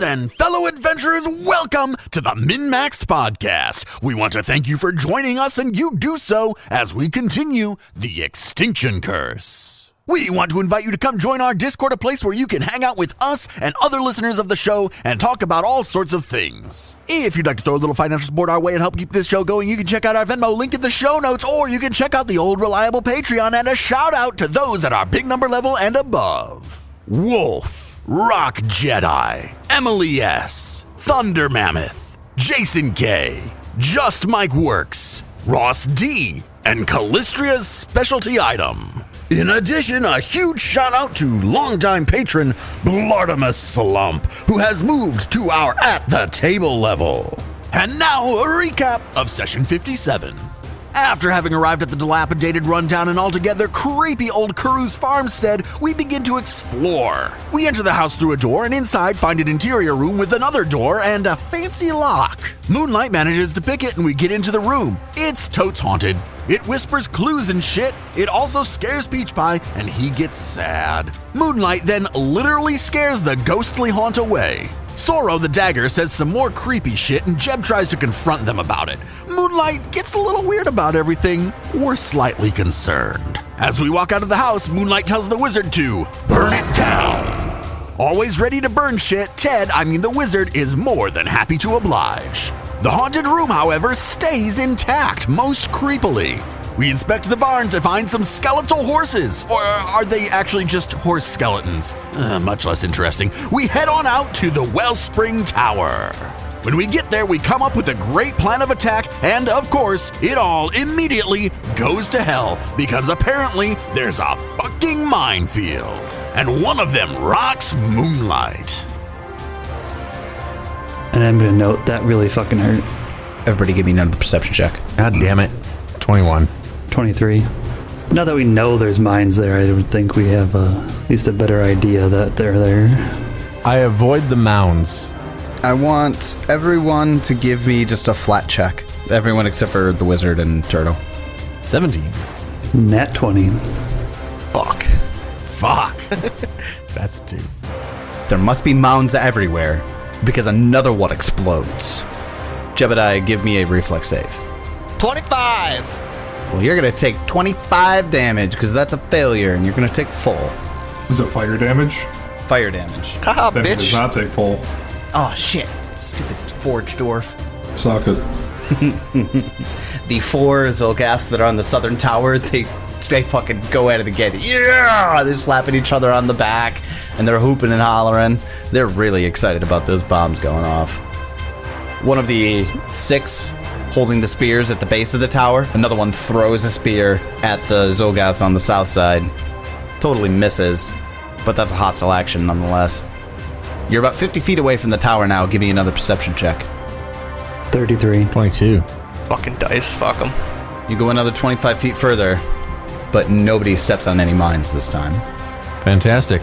and fellow adventurers, welcome to the MNmaxed podcast. We want to thank you for joining us, and you do so as we continue the Extinction curse. We want to invite you to come join our Discord, a place where you can hang out with us and other listeners of the show and talk about all sorts of things. If you'd like to throw a little financial support our way and help keep this show going, you can check out our Venmo link in the show notes, or you can check out the old reliable Patreon. And a shout out to those at our big number level and above: Wolf, Rock Jedi, Emily S., Thunder Mammoth, Jason K., Just Mike Works, Ross D., and Callistria's Specialty Item. In addition, a huge shout out to longtime patron Blartimus Slump, who has moved to our At the Table level. And now a recap of Session 57. After having arrived at the dilapidated, rundown, and altogether creepy old Kuru's farmstead, we begin to explore. We enter the house through a door, and inside find an interior room with another door and a fancy lock. Moonlight manages to pick it, and we get into the room. It's totes haunted. It whispers clues and shit. It also scares Peach Pie, and he gets sad. Moonlight then literally scares the ghostly haunt away. Sorrow the Dagger says some more creepy shit, and Jeb tries to confront them about it. Moonlight gets a little weird about everything. We're slightly concerned. As we walk out of the house, Moonlight tells the wizard to burn it down. Always ready to burn shit, the wizard is more than happy to oblige. The haunted room, however, stays intact, most creepily. We inspect the barn to find some skeletal horses, or are they actually just horse skeletons? Much less interesting. We head on out to the Wellspring Tower. When we get there, we come up with a great plan of attack, and of course, it all immediately goes to hell, because apparently there's a fucking minefield, and one of them rocks Moonlight. And I'm gonna note that really fucking hurt. Everybody give me another perception check. God damn it. 21. 23. Now that we know there's mines there, I would think we have at least a better idea that they're there. I avoid the mounds. I want everyone to give me just a flat check. Everyone except for the wizard and Turtle. 17. Nat 20. Fuck. That's a 2. There must be mounds everywhere, because another one explodes. Jebediah, give me a reflex save. 25! Well, you're going to take 25 damage, because that's a failure, and you're going to take full. Was it fire damage? Fire damage. Haha, That does bitch. not take full. Oh, shit. Stupid forge dwarf. Suck it. The 4 xulgaths that are on the southern tower, they fucking go at it again. Yeah! They're slapping each other on the back, and they're hooping and hollering. They're really excited about those bombs going off. One of the 6 holding the spears at the base of the tower. Another one throws a spear at the xulgaths on the south side. Totally misses, but that's a hostile action nonetheless. You're about 50 feet away from the tower now. Give me another perception check. 33. 22. Fucking dice, fuck them. You go another 25 feet further, but nobody steps on any mines this time. Fantastic.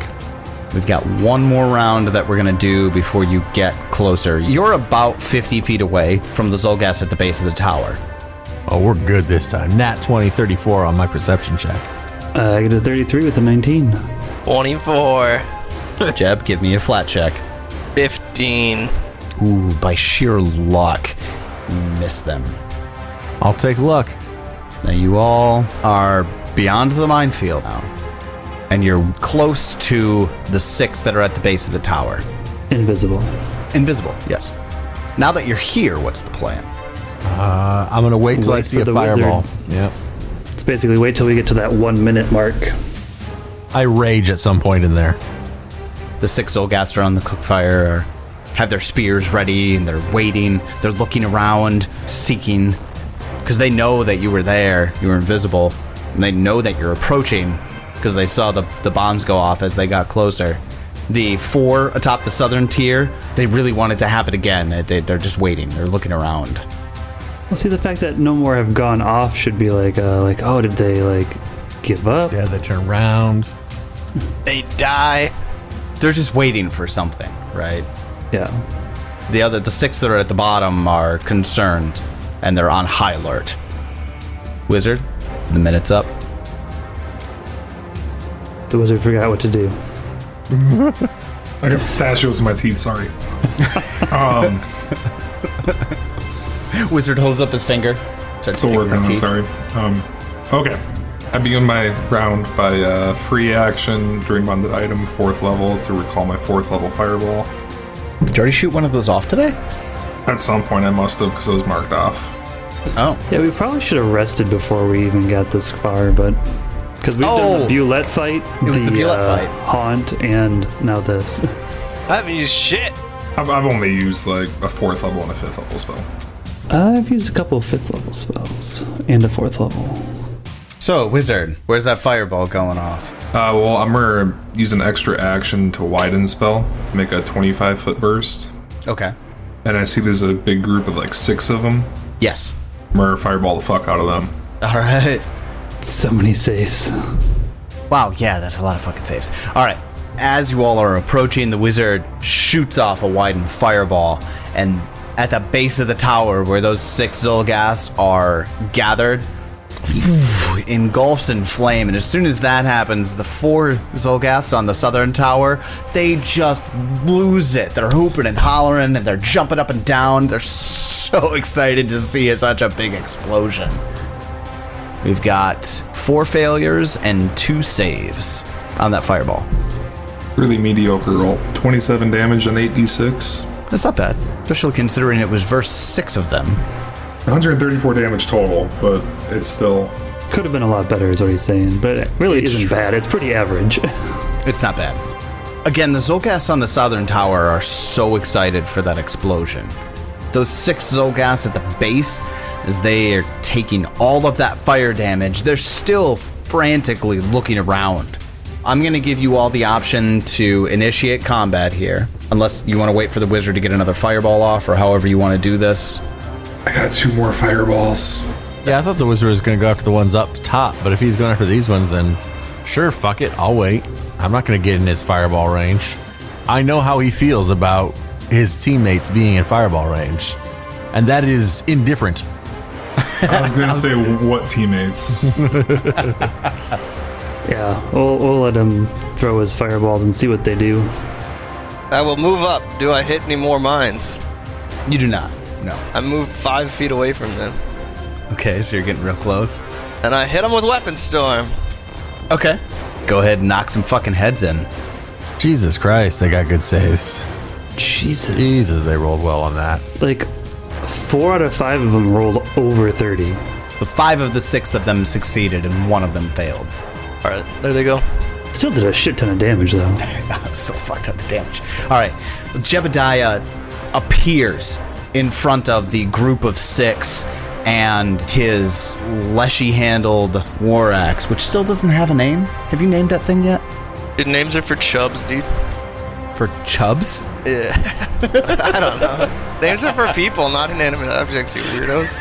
We've got one more round that we're going to do before you get closer. You're about 50 feet away from the xulgaths at the base of the tower. Oh, we're good this time. Nat 20, 34 on my perception check. I get a 33 with a 19. 24. Jeb, give me a flat check. 15. Ooh, by sheer luck, you miss them. I'll take luck. Now you all are beyond the minefield now, and you're close to the 6 that are at the base of the tower. Invisible. Invisible, yes. Now that you're here, what's the plan? I'm going to wait till I Wait see for a the fireball. wizard. Yep. It's basically wait till we get to that 1 minute mark. I rage at some point in there. The 6 xulgaths are on the cookfire, have their spears ready, and they're waiting. They're looking around, seeking, because they know that you were there, you were invisible, and they know that you're approaching, because they saw the bombs go off as they got closer. The 4 atop the southern tier, they really want it to happen again. They're just waiting. They're looking around. Well, see, the fact that no more have gone off should be oh, did they, give up? Yeah, they turn around. They die. They're just waiting for something, right? Yeah. The 6 that are at the bottom are concerned, and they're on high alert. Wizard, the minute's up. The wizard forgot what to do. I got pistachios in my teeth, sorry. Wizard holds up his finger. Starts Still picking working his on it, teeth. sorry. Okay. I begin my round by free action, during bonded item, 4th level, to recall my 4th level fireball. Did you already shoot one of those off today? At some point I must have, because it was marked off. Oh. Yeah, we probably should have rested before we even got this far, but because we've done the Bulette fight, It was the Bulette fight. Haunt, and now this. I haven't used shit. I've only used like a 4th level and a 5th level spell. I've used a couple of 5th level spells and a 4th level. So, Wizard, where's that fireball going off? Well, I'm gonna use an extra action to widen spell to make a 25-foot burst. Okay. And I see there's a big group of like 6 of them. Yes. I'm gonna fireball the fuck out of them. All right. So many saves. Wow, yeah, that's a lot of fucking saves. All right. As you all are approaching, the wizard shoots off a widened fireball, and at the base of the tower where those 6 xulgaths are gathered, engulfs in flame. And as soon as that happens, the 4 xulgaths on the southern tower, they just lose it. They're hooping and hollering, and they're jumping up and down. They're so excited to see such a big explosion. We've got 4 failures and 2 saves on that fireball. Really mediocre roll. 27 damage and 8d6. That's not bad, especially considering it was verse 6 of them. 134 damage total, but it's still... Could have been a lot better, is what he's saying, but it really isn't bad. It's pretty average. It's not bad. Again, the xulgaths on the southern tower are so excited for that explosion. Those 6 xulgaths at the base, as they are taking all of that fire damage, they're still frantically looking around. I'm going to give you all the option to initiate combat here, unless you want to wait for the wizard to get another fireball off, or however you want to do this. I got 2 more fireballs. Yeah, I thought the wizard was going to go after the ones up top, but if he's going after these ones, then sure, fuck it, I'll wait. I'm not going to get in his fireball range. I know how he feels about his teammates being in fireball range, and that is indifferent. I was gonna say, what teammates? Yeah, we'll let him throw his fireballs and see what they do. I will move up. Do I hit any more mines? You do not. No. I moved 5 feet away from them. Okay, so you're getting real close. And I hit them with Weapon Storm. Okay. Go ahead and knock some fucking heads in. Jesus Christ, they got good saves. Jesus. They rolled well on that. Like, 4 out of 5 of them rolled over 30. But 5 of the 6 of them succeeded and 1 of them failed. All right, there they go. Still did a shit ton of damage, though. I'm still fucked up the damage. All right. Jebediah appears in front of the group of 6 and his leshy-handled war axe, which still doesn't have a name. Have you named that thing yet? Dude, names are for chubs, dude. For chubs? Yeah. I don't know. Names are for people, not inanimate objects, you weirdos.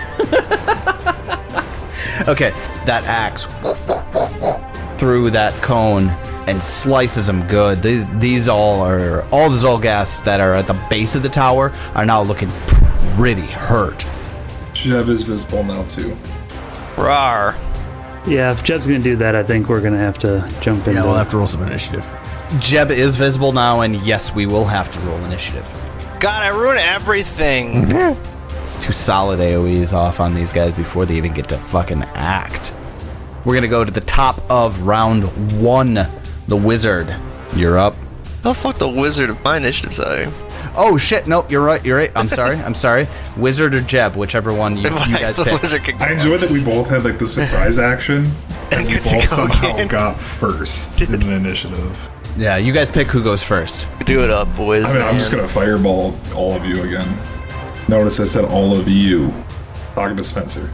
Okay, that axe through that cone and slices them good. These all the xulgaths that are at the base of the tower are now looking pretty hurt. Jeb is visible now too. Rawr. Yeah, if Jeb's gonna do that, I think we're gonna have to jump in. Yeah, we'll have to roll some initiative. Jeb is visible now, and yes, we will have to roll initiative. God, I ruined everything. It's 2 solid AoEs off on these guys before they even get to fucking act. We're gonna go to the top of round 1. The wizard, you're up. How the fuck the wizard of my initiative's higher? Oh shit! Nope, you're right. I'm sorry. Wizard or Jeb, whichever one you guys The pick. wizard could go I enjoyed that we first. both had like the surprise action, and we get to both go somehow again. got first in the initiative. Yeah, you guys pick who goes first. Do it up, boys. I mean, I'm just gonna fireball all of you again. Notice I said all of you. Talking to Spencer.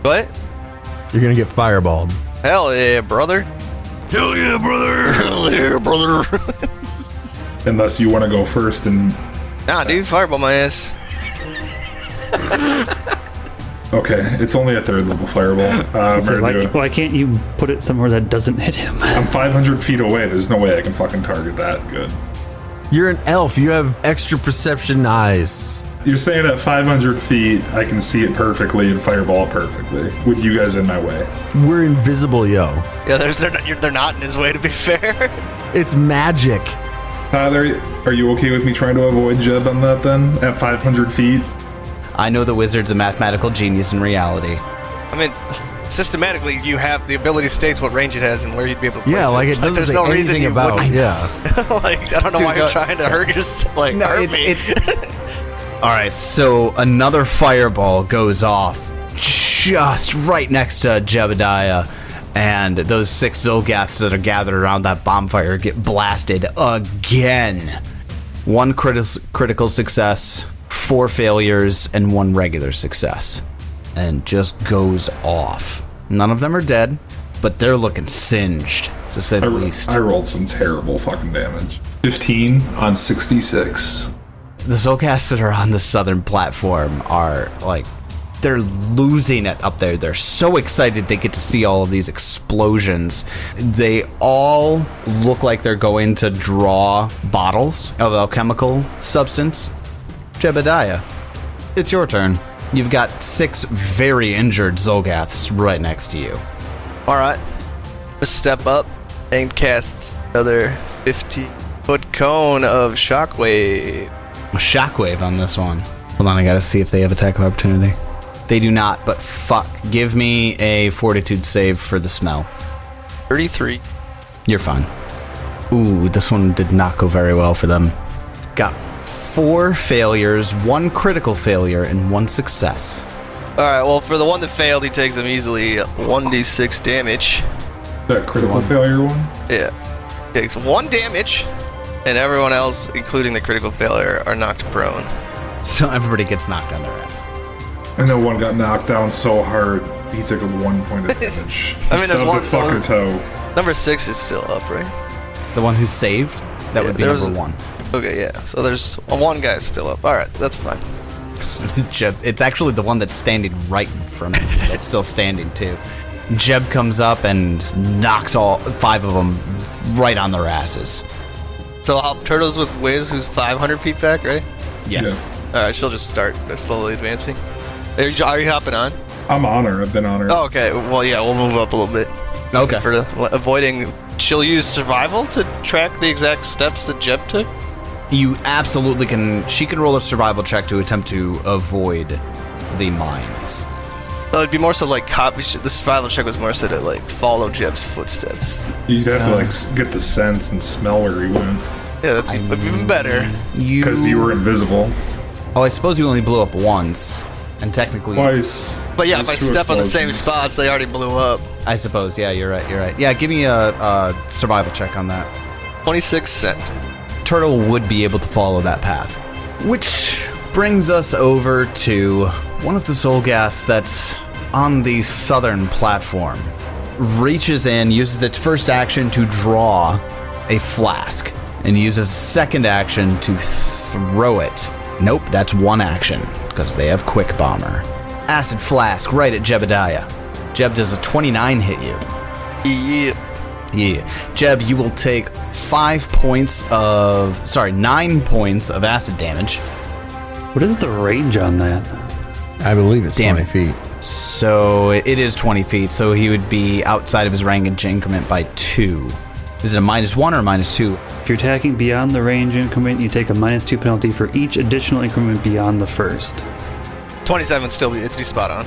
What? You're going to get fireballed. Hell yeah, brother. Hell yeah, brother! Hell yeah, brother. Unless you want to go first and... Nah, dude, fireball my ass. Okay, it's only a 3rd level fireball. So We're gonna do it. why can't you put it somewhere that doesn't hit him? I'm 500 feet away. There's no way I can fucking target that good. You're an elf. You have extra perception eyes. You're saying at 500 feet, I can see it perfectly and fireball it perfectly with you guys in my way. We're invisible, yo. Yeah, they're not in his way, to be fair. It's magic. Tyler, Are you okay with me trying to avoid Jeb on that then? At 500 feet? I know the wizard's a mathematical genius in reality. I mean, systematically, you have the ability states what range it has and where you'd be able to place Yeah, like it Like, doesn't there's say no reason anything you about. wouldn't. Yeah. Like, I don't know Dude, why you're trying to hurt yourself. Like, hurt me. All right, so another fireball goes off just right next to Jebediah, and those 6 xulgaths that are gathered around that bonfire get blasted again. 1 critical success, 4 failures, and 1 regular success. And just goes off. None of them are dead, but they're looking singed, to say the least. I rolled some terrible fucking damage. 15 on 66. The xulgaths that are on the southern platform are, like, they're losing it up there. They're so excited they get to see all of these explosions. They all look like they're going to draw bottles of alchemical substance. Jebediah, it's your turn. You've got 6 very injured xulgaths right next to you. Alright. Let's step up and cast another 50-foot cone of shockwave. A shockwave on this one. Hold on, I gotta see if they have attack of opportunity. They do not, but fuck. Give me a fortitude save for the smell. 33. You're fine. Ooh, this one did not go very well for them. Got 4 failures, 1 critical failure, and 1 success. Alright, well, for the one that failed, he takes immediately 1d6 damage. That critical failure one? Yeah. Takes 1 damage, and everyone else, including the critical failure, are knocked prone. So everybody gets knocked on their ass. I know one got knocked down so hard, he took a 1 point of damage. I mean, there's one- fucking toe. Number 6 is still up, right? The one who's saved? That would be there's number 1. Okay, yeah. So there's one guy still up. Alright, that's fine. Jeb, it's actually the one that's standing right in front of you that's still standing too. Jeb comes up and knocks all 5 of them right on their asses. So I'll have Turtles with Wiz, who's 500 feet back, right? Yes. Alright, she'll just start slowly advancing. Are you hopping on? I'm on her. I've been on her. Oh, okay. Well, yeah, we'll move up a little bit. Okay. For avoiding... She'll use survival to track the exact steps that Jeb took? You absolutely can. She can roll a survival check to attempt to avoid the mines. It'd be more so like the survival check was more so to like follow Jeb's footsteps. You'd have to like get the sense and smell where he went. Yeah, that's even better. Because you were invisible. Oh, I suppose you only blew up once, and technically. Twice. But yeah, if I There's 2 step on the same explosions. spots, they already blew up. I suppose. Yeah, you're right. You're right. Yeah, give me a survival check on that. 26 cent. Turtle would be able to follow that path. Which brings us over to one of the xulgaths that's on the southern platform. Reaches in, uses its first action to draw a flask, and uses second action to throw it. Nope, that's 1 action, because they have Quick Bomber. Acid Flask right at Jebediah. Jeb, does a 29 hit you? Yeah. Yeah. Jeb, you will take 9 points of acid damage. What is the range on that? I believe it's Damn 20 it. feet. So it is 20 feet, so he would be outside of his range increment by 2. Is it a -1 or a -2? If you're attacking beyond the range increment, you take a -2 penalty for each additional increment beyond the first. 27 still it'd be spot on.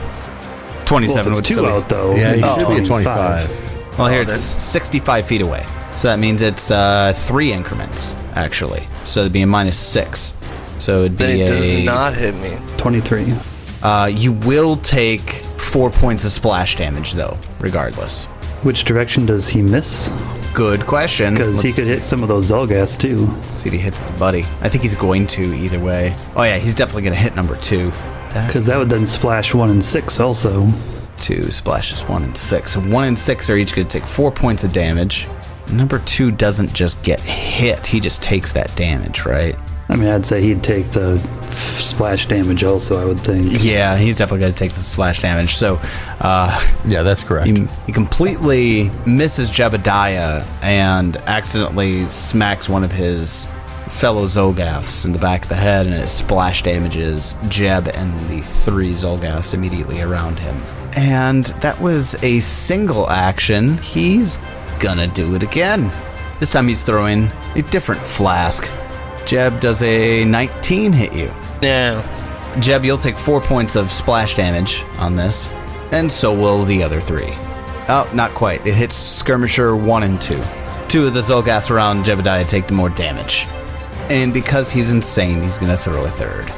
27 well, if would it's 2 still out though. Yeah, you it's should be at 25. 25. Well, here it's 65 feet away. So that means it's 3 increments, actually. So it'd be a -6. So it'd Then be it does not hit me. 23. You will take 4 points of splash damage, though, regardless. Which direction does he miss? Good question. Because he Let's could hit some of those xulgaths too. see if he hits his buddy. I think he's going to either way. Oh yeah, he's definitely going to hit number 2. Because that would then splash 1 and 6 also. 2 splashes 1 and 6. So 1 and 6 are each going to take 4 points of damage. Number 2 doesn't just get hit, he just takes that damage, right? I mean, I'd say he'd take the splash damage also, I would think. Yeah, he's definitely going to take the splash damage. So Yeah, that's correct. he completely misses Jebediah and accidentally smacks one of his fellow xulgaths in the back of the head, and it splash damages Jeb and the 3 xulgaths immediately around him. And that was a single action. He's gonna do it again. This time he's throwing a different flask. Jeb, does a 19 hit you? No. Jeb, you'll take 4 points of splash damage on this, and so will the other 3. Oh, not quite. It hits Skirmisher 1 and 2. 2 of the xulgaths around Jebediah take the more damage. And because he's insane, he's going to throw a third.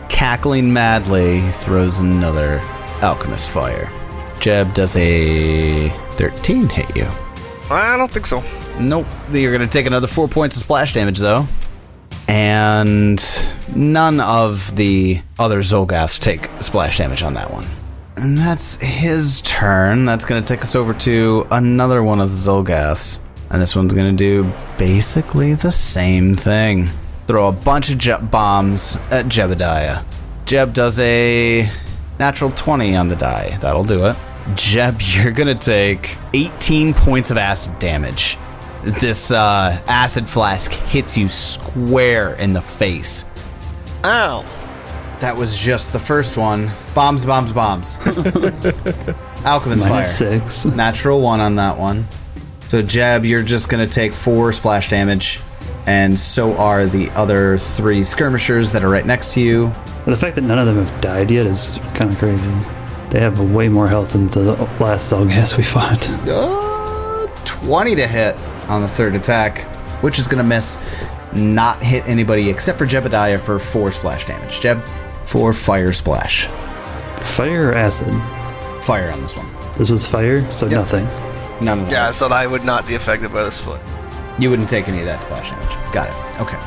Cackling madly, he throws another alchemist fire. Jeb, does a 13 hit you? I don't think so. Nope. You're going to take another 4 points of splash damage, though. And none of the other xulgaths take splash damage on that one. And that's his turn. That's going to take us over to another one of the xulgaths. And this one's going to do basically the same thing. Throw a bunch of bombs at Jebediah. Jeb does a natural 20 on the die. That'll do it. Jeb, you're going to take 18 points of acid damage. This acid flask hits you square in the face. Ow. That was just the first one. Bombs, bombs, bombs. Alchemist fire. -6. Natural 1 on that one. So Jeb, you're just going to take 4 splash damage, and so are the other 3 skirmishers that are right next to you. The fact that none of them have died yet is kind of crazy. They have way more health than the last xulgaths we fought. 20 to hit on the third attack, which is going to miss. Not hit anybody except for Jebediah for 4 splash damage. Jeb, 4 fire splash. Fire or acid? Fire on this one. This was fire, so nothing. None of them. Yeah, so I would not be affected by the split. You wouldn't take any of that splash damage. Got it. Okay.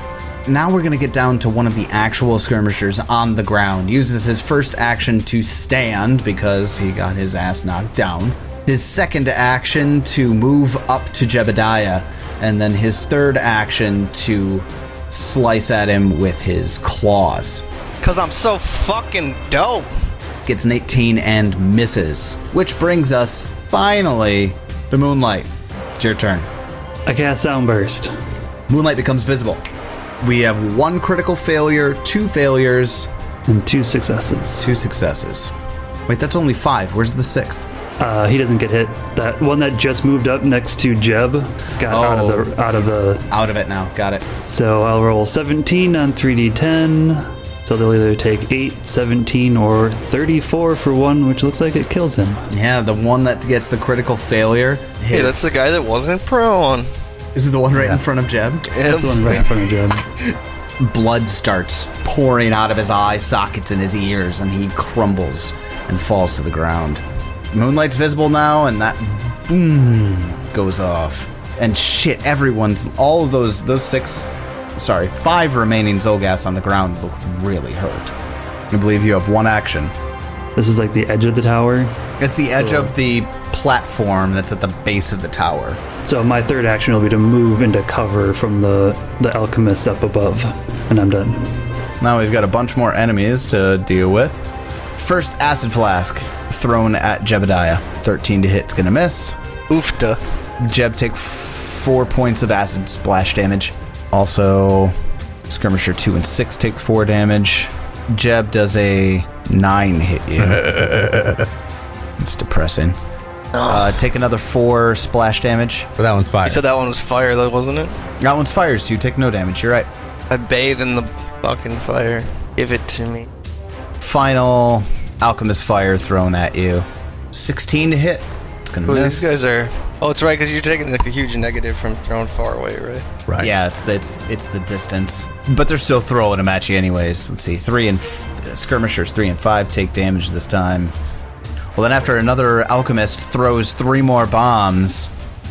Now we're going to get down to one of the actual skirmishers on the ground. Uses his first action to stand because he got his ass knocked down. His second action to move up to Jebediah. And then his third action to slice at him with his claws. Because I'm so fucking dope. Gets an 18 and misses. Which brings us, finally, to Moonlight. It's your turn. I cast Soundburst. Moonlight becomes visible. We have 1 critical failure, 2 failures, And 2 successes. 2 successes. Wait, that's only 5. Where's the 6th? He doesn't get hit. That one that just moved up next to Jeb got out of the. Out of it now. Got it. So I'll roll 17 on 3d10. So they'll either take 8, 17, or 34 for one, which looks like it kills him. Yeah, the one that gets the critical failure hits. Hey, that's the guy that wasn't prone. Is it the one right in front of Jeb? That's the one right in front of Jeb. Blood starts pouring out of his eye sockets and his ears, and he crumbles and falls to the ground. Moonlight's visible now, and that boom goes off. And shit, all of those 5 remaining xulgaths on the ground look really hurt. I believe you have 1 action. This is like the edge of the tower. It's the edge of the platform that's at the base of the tower. So my third action will be to move into cover from the alchemists up above, and I'm done. Now we've got a bunch more enemies to deal with. First acid flask thrown at Jebediah. 13 to hit, it's gonna miss. Oofta. Jeb take 4 points of acid splash damage. Also, skirmisher 2 and 6 take 4 damage. Jeb does a 9 hit you. It's depressing. Take another 4 splash damage. But that one's fire. You said that one was fire, though, wasn't it? That one's fire, so you take no damage. You're right. I bathe in the fucking fire. Give it to me. Final alchemist fire thrown at you. 16 to hit. It's gonna Ooh, miss. these guys are... Oh, it's right, because you're taking like a huge negative from thrown far away, right? Right. Yeah, it's the distance, but they're still throwing them at you anyways. Let's see, skirmishers 3 and 5 take damage this time. Well, then after another alchemist throws 3 more bombs,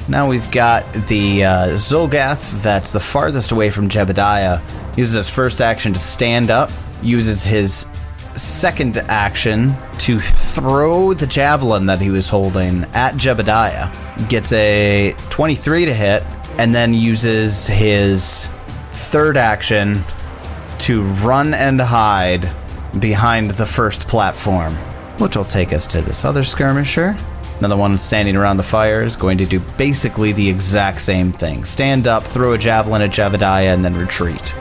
now we've got the xulgath that's the farthest away from Jebediah. Uses his first action to stand up. Uses his second action to throw the javelin that he was holding at Jebediah. Gets a 23 to hit, and then uses his third action to run and hide behind the first platform, which will take us to this other skirmisher. Another one standing around the fire is going to do basically the exact same thing. Stand up, throw a javelin at Jebediah, and then retreat.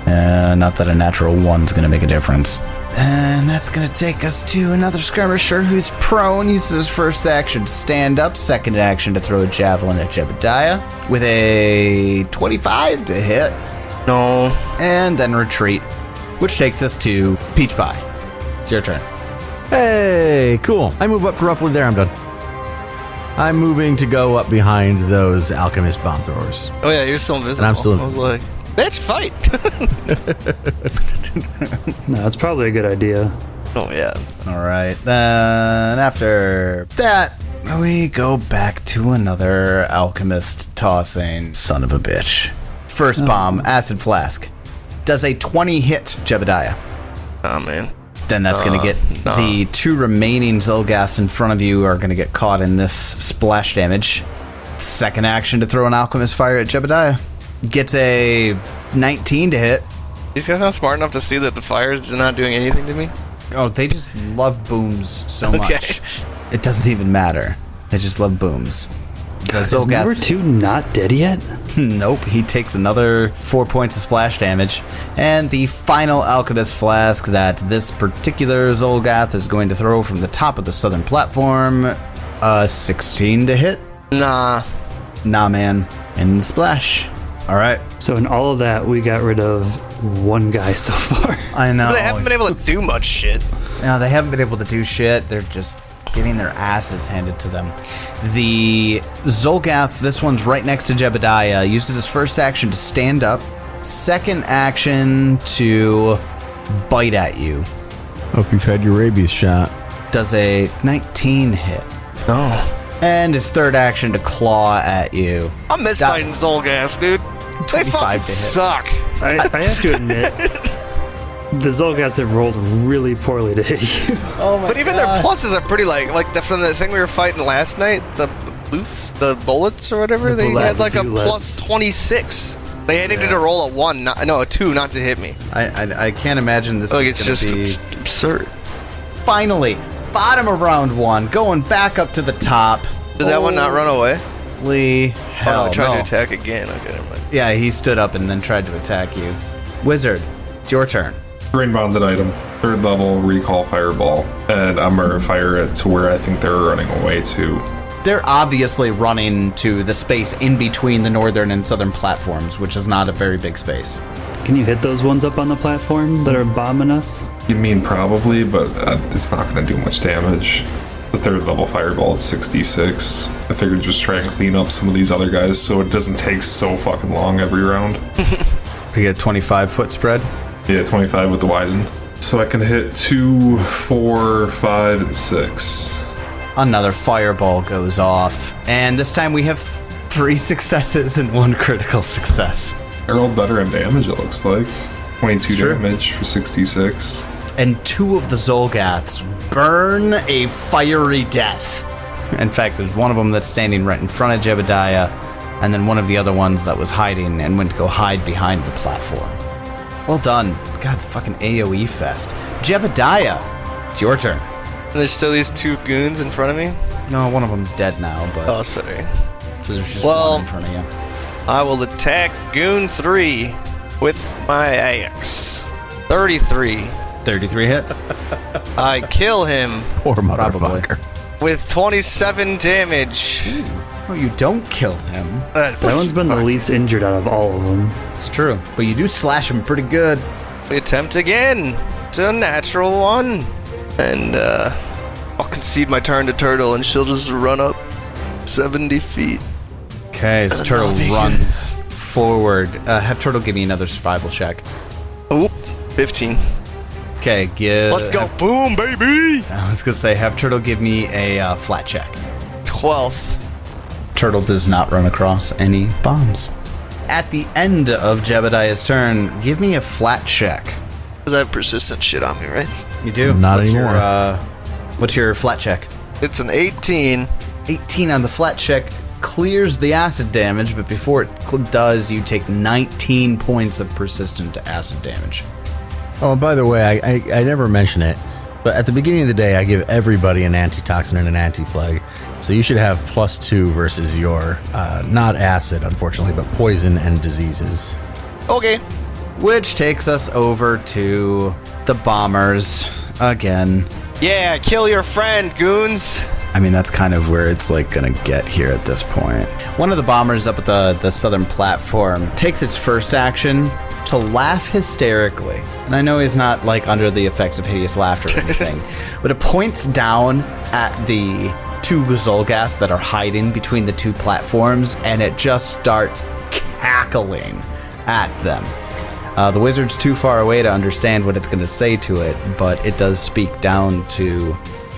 Not that a natural 1's going to make a difference. And that's going to take us to another skirmisher who's prone. Uses his first action to stand up, second action to throw a javelin at Jebediah with a 25 to hit. No. and then retreat, which takes us to Peach Pie. It's your turn. Hey, cool. I move up to roughly there. I'm done. I'm moving to go up behind those alchemist bomb throwers. Oh yeah, you're still invisible. And I'm still- I was like, bitch, fight. No, that's probably a good idea. Oh yeah. All right, then after that, we go back to another alchemist tossing son of a bitch. First bomb, acid flask. Does a 20 hit Jebediah? Oh man. Then that's going to get the 2 remaining xulgaths in front of you are going to get caught in this splash damage. Second action to throw an alchemist fire at Jebediah. Gets a 19 to hit. These guys not smart enough to see that the fire is not doing anything to me. Oh, they just love booms so Okay. much. It doesn't even matter. They just love booms. The Is number 2 not dead yet? Nope, he takes another 4 points of splash damage. And the final alchemist flask that this particular xulgath is going to throw from the top of the southern platform. 16 to hit. Nah. Nah, man. And splash. All right. So in all of that, we got rid of one guy so far. I know. They haven't been able to do much shit. No, they haven't been able to do shit. They're just getting their asses handed to them. The Xulgath, this one's right next to Jebediah, uses his first action to stand up. Second action to bite at you. Hope you've had your rabies shot. Does a 19 hit. No. And his third action to claw at you. I'm misfighting Xulgaths, dude. They 25 fucking to hit. suck. I have to admit, the Xulgaths have rolled really poorly to hit you. Oh my But even their pluses are pretty from the thing we were fighting last night, the bullets or whatever, they had like a bullets. plus 26. They needed to roll a 1, a 2 not to hit me. I can't imagine this Like, is it's going just to be... absurd. Finally, bottom of round 1, going back up to the top. Did that one not run away? Holy hell, Oh, tried no. to attack again. Okay, never mind. Yeah, he stood up and then tried to attack you. Wizard, it's your turn. Drain bonded item, 3rd level, recall fireball, and I'm gonna fire it to where I think they're running away to. They're obviously running to the space in between the northern and southern platforms, which is not a very big space. Can you hit those ones up on the platform that are bombing us? You mean probably, but it's not gonna do much damage. The 3rd level fireball at 66. I figured just try and clean up some of these other guys so it doesn't take so fucking long every round. We get a 25-foot spread. Yeah, 25 with the widen. So I can hit 2, 4, 5, and 6. Another fireball goes off, and this time we have 3 successes and 1 critical success. They're all better in damage, it looks like. 22 It's true. damage for 66. And 2 of the Xulgaths burn a fiery death. In fact, there's one of them that's standing right in front of Jebediah, and then one of the other ones that was hiding and went to go hide behind the platform. Well done. God, the fucking AoE fest. Jebediah, it's your turn. And there's still these 2 goons in front of me? No, one of them's dead now, but Oh, sorry. so there's just well- one in front of you. I will attack Goon 3 with my axe. 33. 33 hits. I kill him Poor Probably. motherfucker. with 27 damage. Oh, you don't kill him. That one's been the least injured out of all of them. It's true, but you do slash him pretty good. We attempt again. It's a natural 1. And I'll concede my turn to Turtle and she'll just run up 70 feet. Okay, so Turtle runs forward. Have Turtle give me another survival check. Oop, 15. Okay, Let's go. Boom, baby. I was gonna say, have Turtle give me a flat check. 12th. Turtle does not run across any bombs. At the end of Jebediah's turn, give me a flat check. Because I have persistent shit on me, right? You do? Not What's anymore. What's your flat check? It's an 18. 18 on the flat check clears the acid damage, but before it does, you take 19 points of persistent acid damage. Oh, by the way, I never mention it, but at the beginning of the day, I give everybody an antitoxin and an anti-plague. So you should have +2 versus your, not acid, unfortunately, but poison and diseases. Okay. Which takes us over to the bombers again. Yeah, kill your friend, goons. I mean, that's kind of where it's like gonna get here at this point. One of the bombers up at the southern platform takes its first action to laugh hysterically. And I know he's not like under the effects of hideous laughter or anything, but it points down at the two xulgaths that are hiding between the two platforms, and it just starts cackling at them. The wizard's too far away to understand what it's going to say to it, but it does speak down to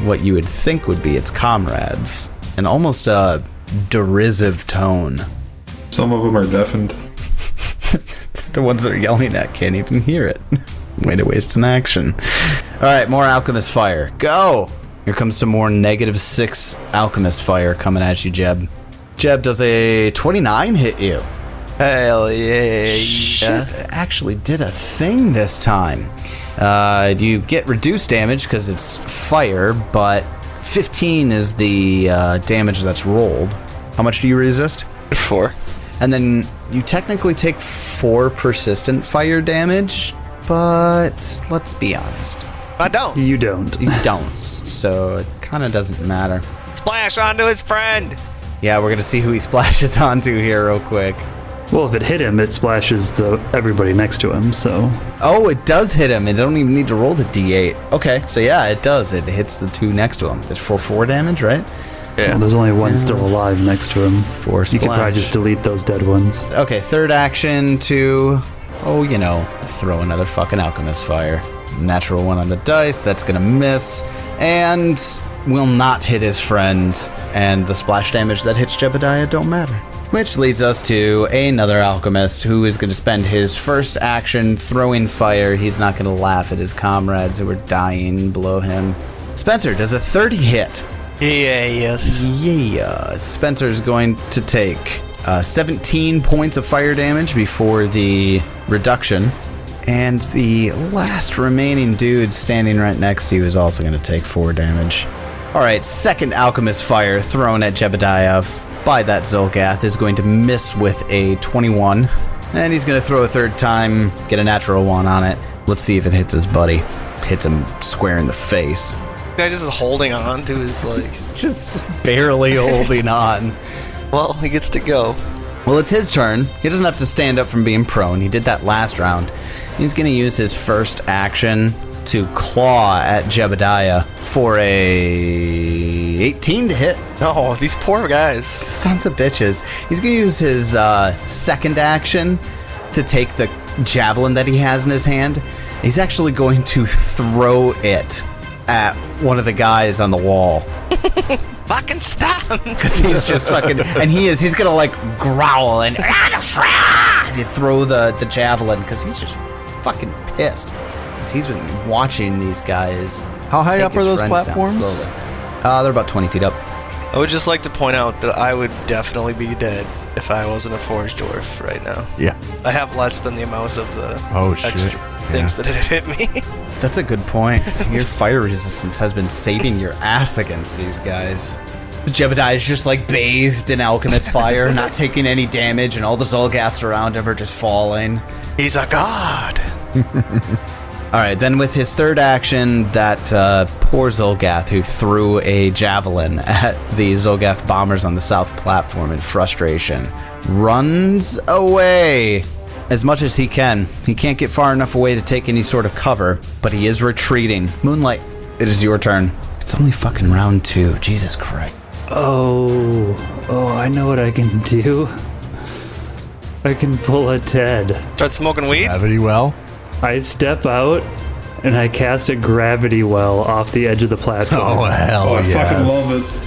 what you would think would be its comrades, in almost a derisive tone. Some of them are deafened. The ones that are yelling at can't even hear it. Way to waste an action. All right, more Alchemist Fire. Go! Here comes some more -6 Alchemist Fire coming at you, Jeb. Jeb, does a 29 hit you? Hell yeah. Shit, it actually did a thing this time. You get reduced damage because it's fire, but 15 is the damage that's rolled. How much do you resist? 4. And then you technically take 4 persistent fire damage, but let's be honest. I don't. You don't. You don't. So it kind of doesn't matter. Splash onto his friend. Yeah, we're going to see who he splashes onto here real quick. Well, if it hit him, it splashes everybody next to him, so... Oh, it does hit him. It don't even need to roll the d8. Okay, so yeah, it does. It hits the 2 next to him. It's for 4 damage, right? Yeah. Well, there's only one still alive next to him. 4 You could probably just delete those dead ones. Okay, third action to, throw another fucking Alchemist Fire. Natural 1 on the dice. That's going to miss. And will not hit his friend. And the splash damage that hits Jebediah don't matter. Which leads us to another alchemist who is going to spend his first action throwing fire. He's not going to laugh at his comrades who are dying below him. Spencer, does a 30 hit? Yes. Yeah. Spencer's going to take 17 points of fire damage before the reduction. And the last remaining dude standing right next to you is also going to take 4 damage. All right, second alchemist fire thrown at Jebediah by that Xulgath is going to miss with a 21. And he's going to throw a third time, get a natural 1 on it. Let's see if it hits his buddy. Hits him square in the face. Guy just holding on to his legs. Just barely holding on. Well, he gets to go. Well, it's his turn. He doesn't have to stand up from being prone. He did that last round. He's going to use his first action to claw at Jebediah for a 18 to hit. No, these poor guys. Sons of bitches. He's going to use his second action to take the javelin that he has in his hand. He's actually going to throw it at one of the guys on the wall. Fucking stop him. Because he's just fucking... And he's going to like growl and he'd throw the javelin because he's just fucking pissed. Because he's been watching these guys. How high up are those platforms? They're about 20 feet up. I would just like to point out that I would definitely be dead if I wasn't a forged dwarf right now. Yeah. I have less than the amount of the shit. things that have hit me. That's a good point. Your fire resistance has been saving your ass against these guys. Jebediah is just like bathed in alchemist fire, not taking any damage, and all the Xulgaths around him are just falling. He's a god. All right, then with his third action, that poor Xulgath who threw a javelin at the Xulgath bombers on the south platform in frustration runs away as much as he can. He can't get far enough away to take any sort of cover, but he is retreating. Moonlight, it is your turn. It's only fucking round 2. Jesus Christ. Oh, I know what I can do. I can pull a Ted. Start smoking weed? Gravity well. I step out and I cast a gravity well off the edge of the platform. Oh, hell I yes.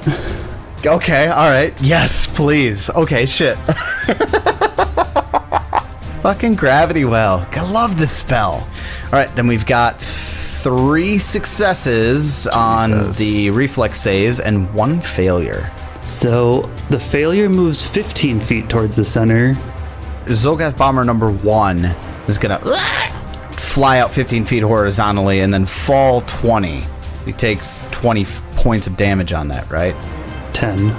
fucking love it. Okay, all right. Yes, please. Okay, shit. Fucking gravity well. I love this spell. All right, then we've got 3 successes on the reflex save and 1 failure. So the failure moves 15 feet towards the center. Xulgath bomber number 1 is gonna fly out 15 feet horizontally and then fall 20. He takes 20 points of damage on that, right? 10.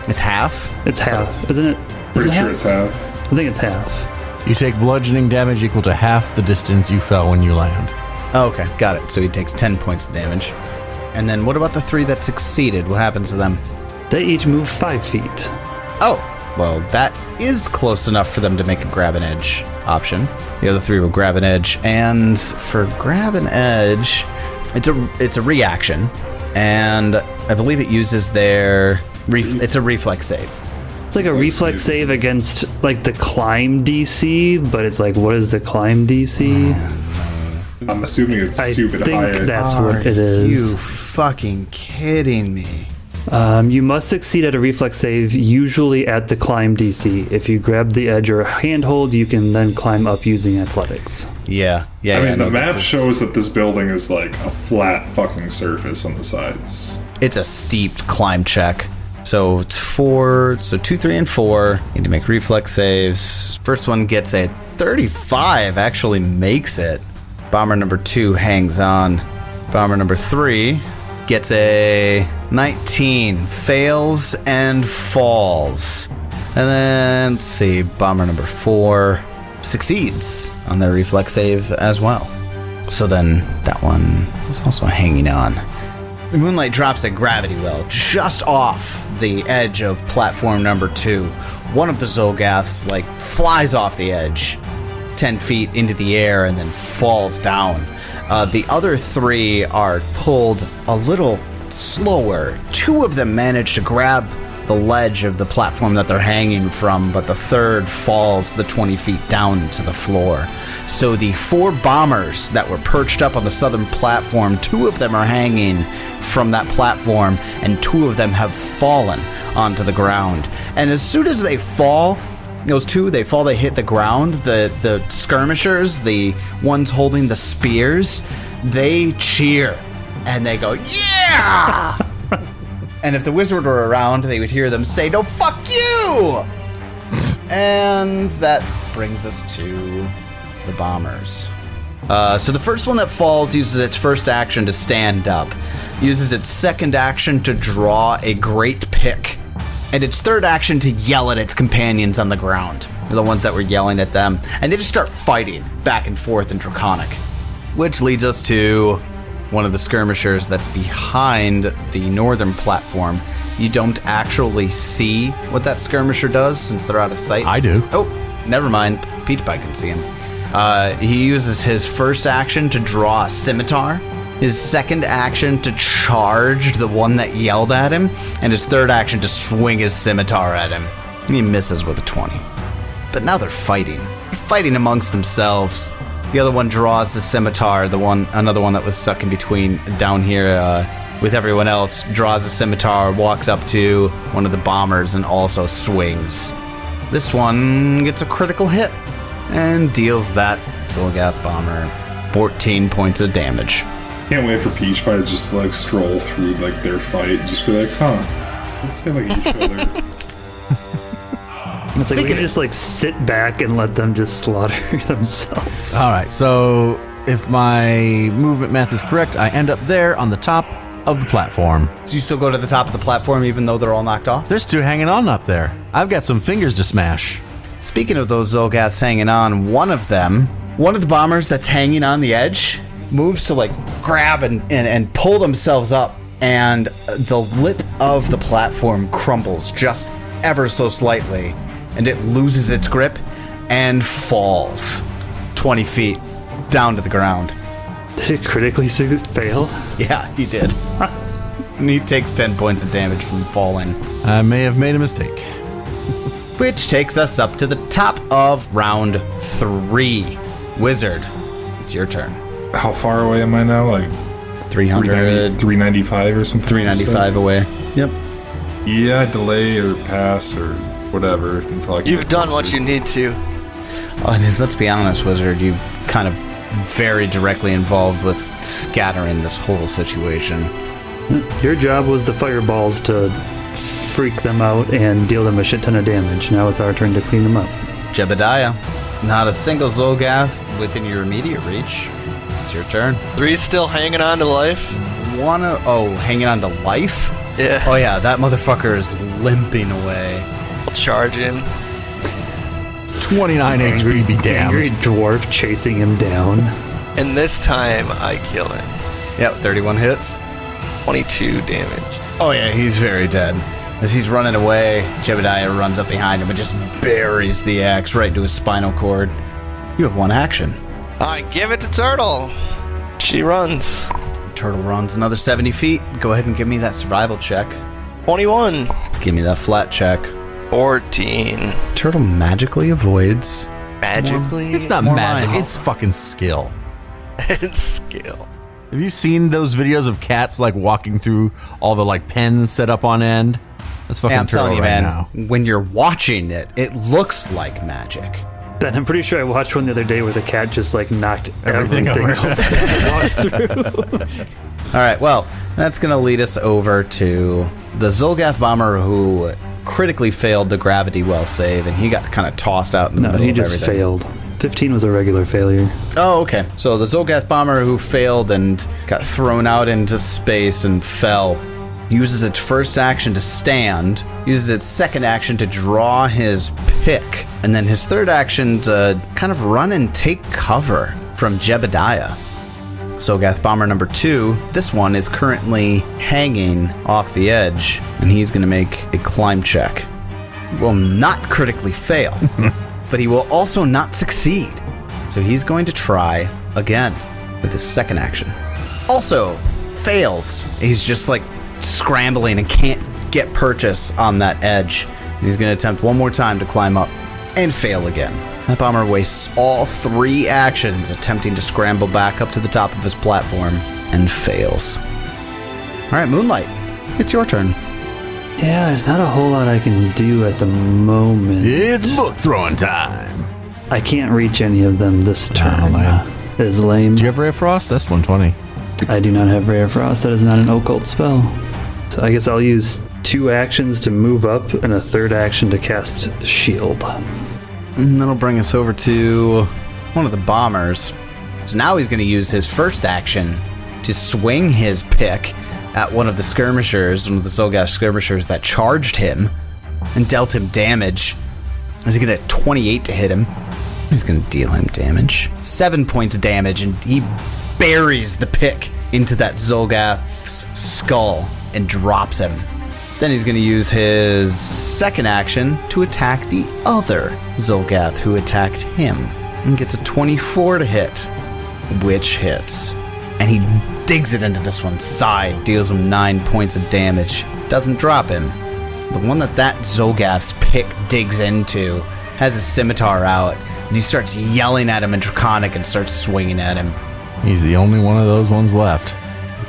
It's half? It's half, isn't it? Pretty sure it's half. I think it's half. You take bludgeoning damage equal to half the distance you fell when you land. Oh, okay, got it. So he takes 10 points of damage. And then what about the 3 that succeeded? What happens to them? They each move 5 feet. Oh, Well, that is close enough for them to make a grab an edge option. The other 3 will grab an edge, and for grab an edge, it's a reaction, and I believe it uses their it's a reflex save. It's like a reflex save against like the climb DC, but it's like, what is the climb DC? I'm assuming it's stupid I think high. that's what it is. You fucking kidding me? You must succeed at a reflex save, usually at the climb DC. If you grab the edge or handhold, you can then climb up using athletics. Yeah. I mean, the map shows that this building is like a flat fucking surface on the sides. It's a steep climb check. So it's 4, so 2, 3, and 4. Need to make reflex saves. First one gets a 35, actually makes it. Bomber number 2 hangs on. Bomber number 3 gets a 19, fails and falls. And then, let's see, bomber number 4 succeeds on their reflex save as well. So then that one is also hanging on. The Moonlight drops a gravity well just off the edge of platform number 2. One of the xulgaths flies off the edge 10 feet into the air and then falls down. The other 3 are pulled a little slower. 2 of them manage to grab the ledge of the platform that they're hanging from, but the 3rd falls the 20 feet down to the floor. So the 4 bombers that were perched up on the southern platform, 2 of them are hanging from that platform, and 2 of them have fallen onto the ground. And as soon as they fall, those 2, they hit the ground. The skirmishers, the ones holding the spears, they cheer. And they go, yeah! And if the wizard were around, they would hear them say, no, fuck you! And that brings us to the bombers. So the first one that falls uses its first action to stand up, uses its second action to draw a great pick, and its third action to yell at its companions on the ground, the ones that were yelling at them, and they just start fighting back and forth in Draconic. Which leads us to one of the skirmishers that's behind the northern platform. You don't actually see what that skirmisher does since they're out of sight. I do. Oh, never mind. Peach Pie can see him. He uses his first action to draw a scimitar, his second action to charge the one that yelled at him, and his third action to swing his scimitar at him. He misses with a 20. But now they're fighting. They're fighting amongst themselves. The other one draws the scimitar. Another one that was stuck in between down here with everyone else draws a scimitar, walks up to one of the bombers, and also swings. This one gets a critical hit and deals that xulgath bomber 14 points of damage. Can't wait for Peach Pie to just stroll through their fight and just be like, huh, we're killing each other. It's like we can just sit back and let them just slaughter themselves. All right, so if my movement math is correct, I end up there on the top of the platform. So you still go to the top of the platform even though they're all knocked off? There's 2 hanging on up there. I've got some fingers to smash. Speaking of those xulgaths hanging on, one of the bombers that's hanging on the edge moves to grab and pull themselves up, and the lip of the platform crumbles just ever so slightly, and it loses its grip and falls 20 feet down to the ground. Did it critically fail? Yeah, he did. And he takes 10 points of damage from falling. I may have made a mistake. Which takes us up to the top of round 3. Wizard, it's your turn. How far away am I now? 300, 395 or something? 395 away. Yep. Yeah, delay or pass or whatever until I can. You've done what you need to. Let's be honest, Wizard, you kind of very directly involved with scattering this whole situation. Your job was the fireballs to freak them out and deal them a shit ton of damage. Now it's our turn to clean them up. Jebediah, not a single xulgath within your immediate reach. It's your turn. 3 still hanging on to life. Hanging on to life? Yeah. Oh yeah, that motherfucker is limping away. I'll charge him. 29 HP be Angry damned. dwarf chasing him down. And this time I kill him. Yep, 31 hits. 22 damage. Oh yeah, he's very dead. As he's running away, Jebediah runs up behind him and just buries the axe right into his spinal cord. You have one action. I give it to Turtle. She runs. Turtle runs another 70 feet. Go ahead and give me that survival check. 21. Give me that flat check. 14. Turtle magically avoids. Magically? It's not More magic. miles. It's fucking skill. It's skill. Have you seen those videos of cats like walking through all the like pens set up on end? That's fucking Hey, I'm Turtle telling you, right man, now. when you're watching it, it looks like magic. And I'm pretty sure I watched one the other day where the cat just like knocked Everything everything over. over that walked through. All right, well, that's going to lead us over to the Xulgath bomber who critically failed the gravity well save, and he got kind of tossed out in the No, middle he of just everything. failed. 15 was a regular failure. Oh, okay. So the Xulgath bomber who failed and got thrown out into space and fell uses its first action to stand, uses its second action to draw his pick, and then his third action to kind of run and take cover from Jebediah. Xulgath bomber number 2, this one is currently hanging off the edge, and he's going to make a climb check. Will not critically fail, but he will also not succeed. So he's going to try again with his second action. Also fails. He's just like scrambling and can't get purchase on that edge. He's going to attempt one more time to climb up and fail again. That bomber wastes all 3 actions attempting to scramble back up to the top of his platform and fails. All right, Moonlight, it's your turn. Yeah, there's not a whole lot I can do at the moment. It's book throwing time. I can't reach any of them this turn. lame. It is lame. Do you have Ray of Frost? That's 120. I do not have Ray of Frost. That is not an occult spell. So I guess I'll use 2 actions to move up and a third action to cast Shield. And that'll bring us over to one of the bombers. So now he's going to use his first action to swing his pick at one of the skirmishers, one of the Xulgath skirmishers that charged him and dealt him damage. He's going to get 28 to hit him. He's going to deal him damage. 7 points of damage, and he buries the pick into that Xulgath's skull and drops him. Then he's going to use his second action to attack the other Xulgath who attacked him and gets a 24 to hit, which hits. And he digs it into this one's side, deals him 9 points of damage, doesn't drop him. The one that Xulgath's pick digs into has his scimitar out, and he starts yelling at him in Draconic and starts swinging at him. He's the only one of those ones left.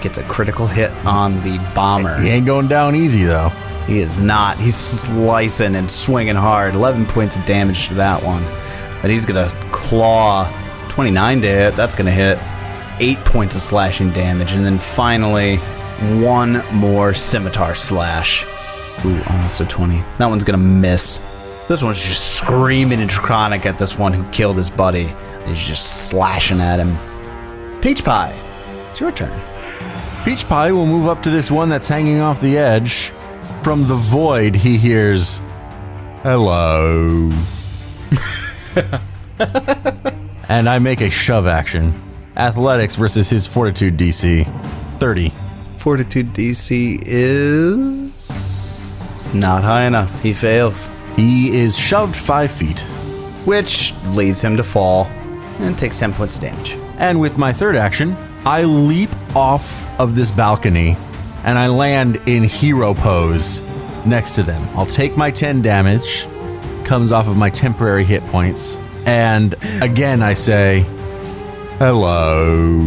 Gets a critical hit on the bomber. He ain't going down easy though. He is not. He's slicing and swinging hard. 11 points of damage to that one. But he's going to claw 29 to hit. That's going to hit 8 points of slashing damage. And then finally, one more scimitar slash. Ooh, almost a 20. That one's going to miss. This one's just screaming in Draconic at this one who killed his buddy. And he's just slashing at him. Peach Pie, it's your turn. Peach Pie will move up to this one that's hanging off the edge. From the void, he hears, "Hello." And I make a shove action. Athletics versus his fortitude DC. 30. Fortitude DC is not high enough. He fails, He is shoved 5 feet. which leads him to fall and takes 10 points of damage. And with my third action, I leap off of this balcony and I land in hero pose next to them. I'll take my 10 damage, comes off of my temporary hit points, and again I say, "Hello."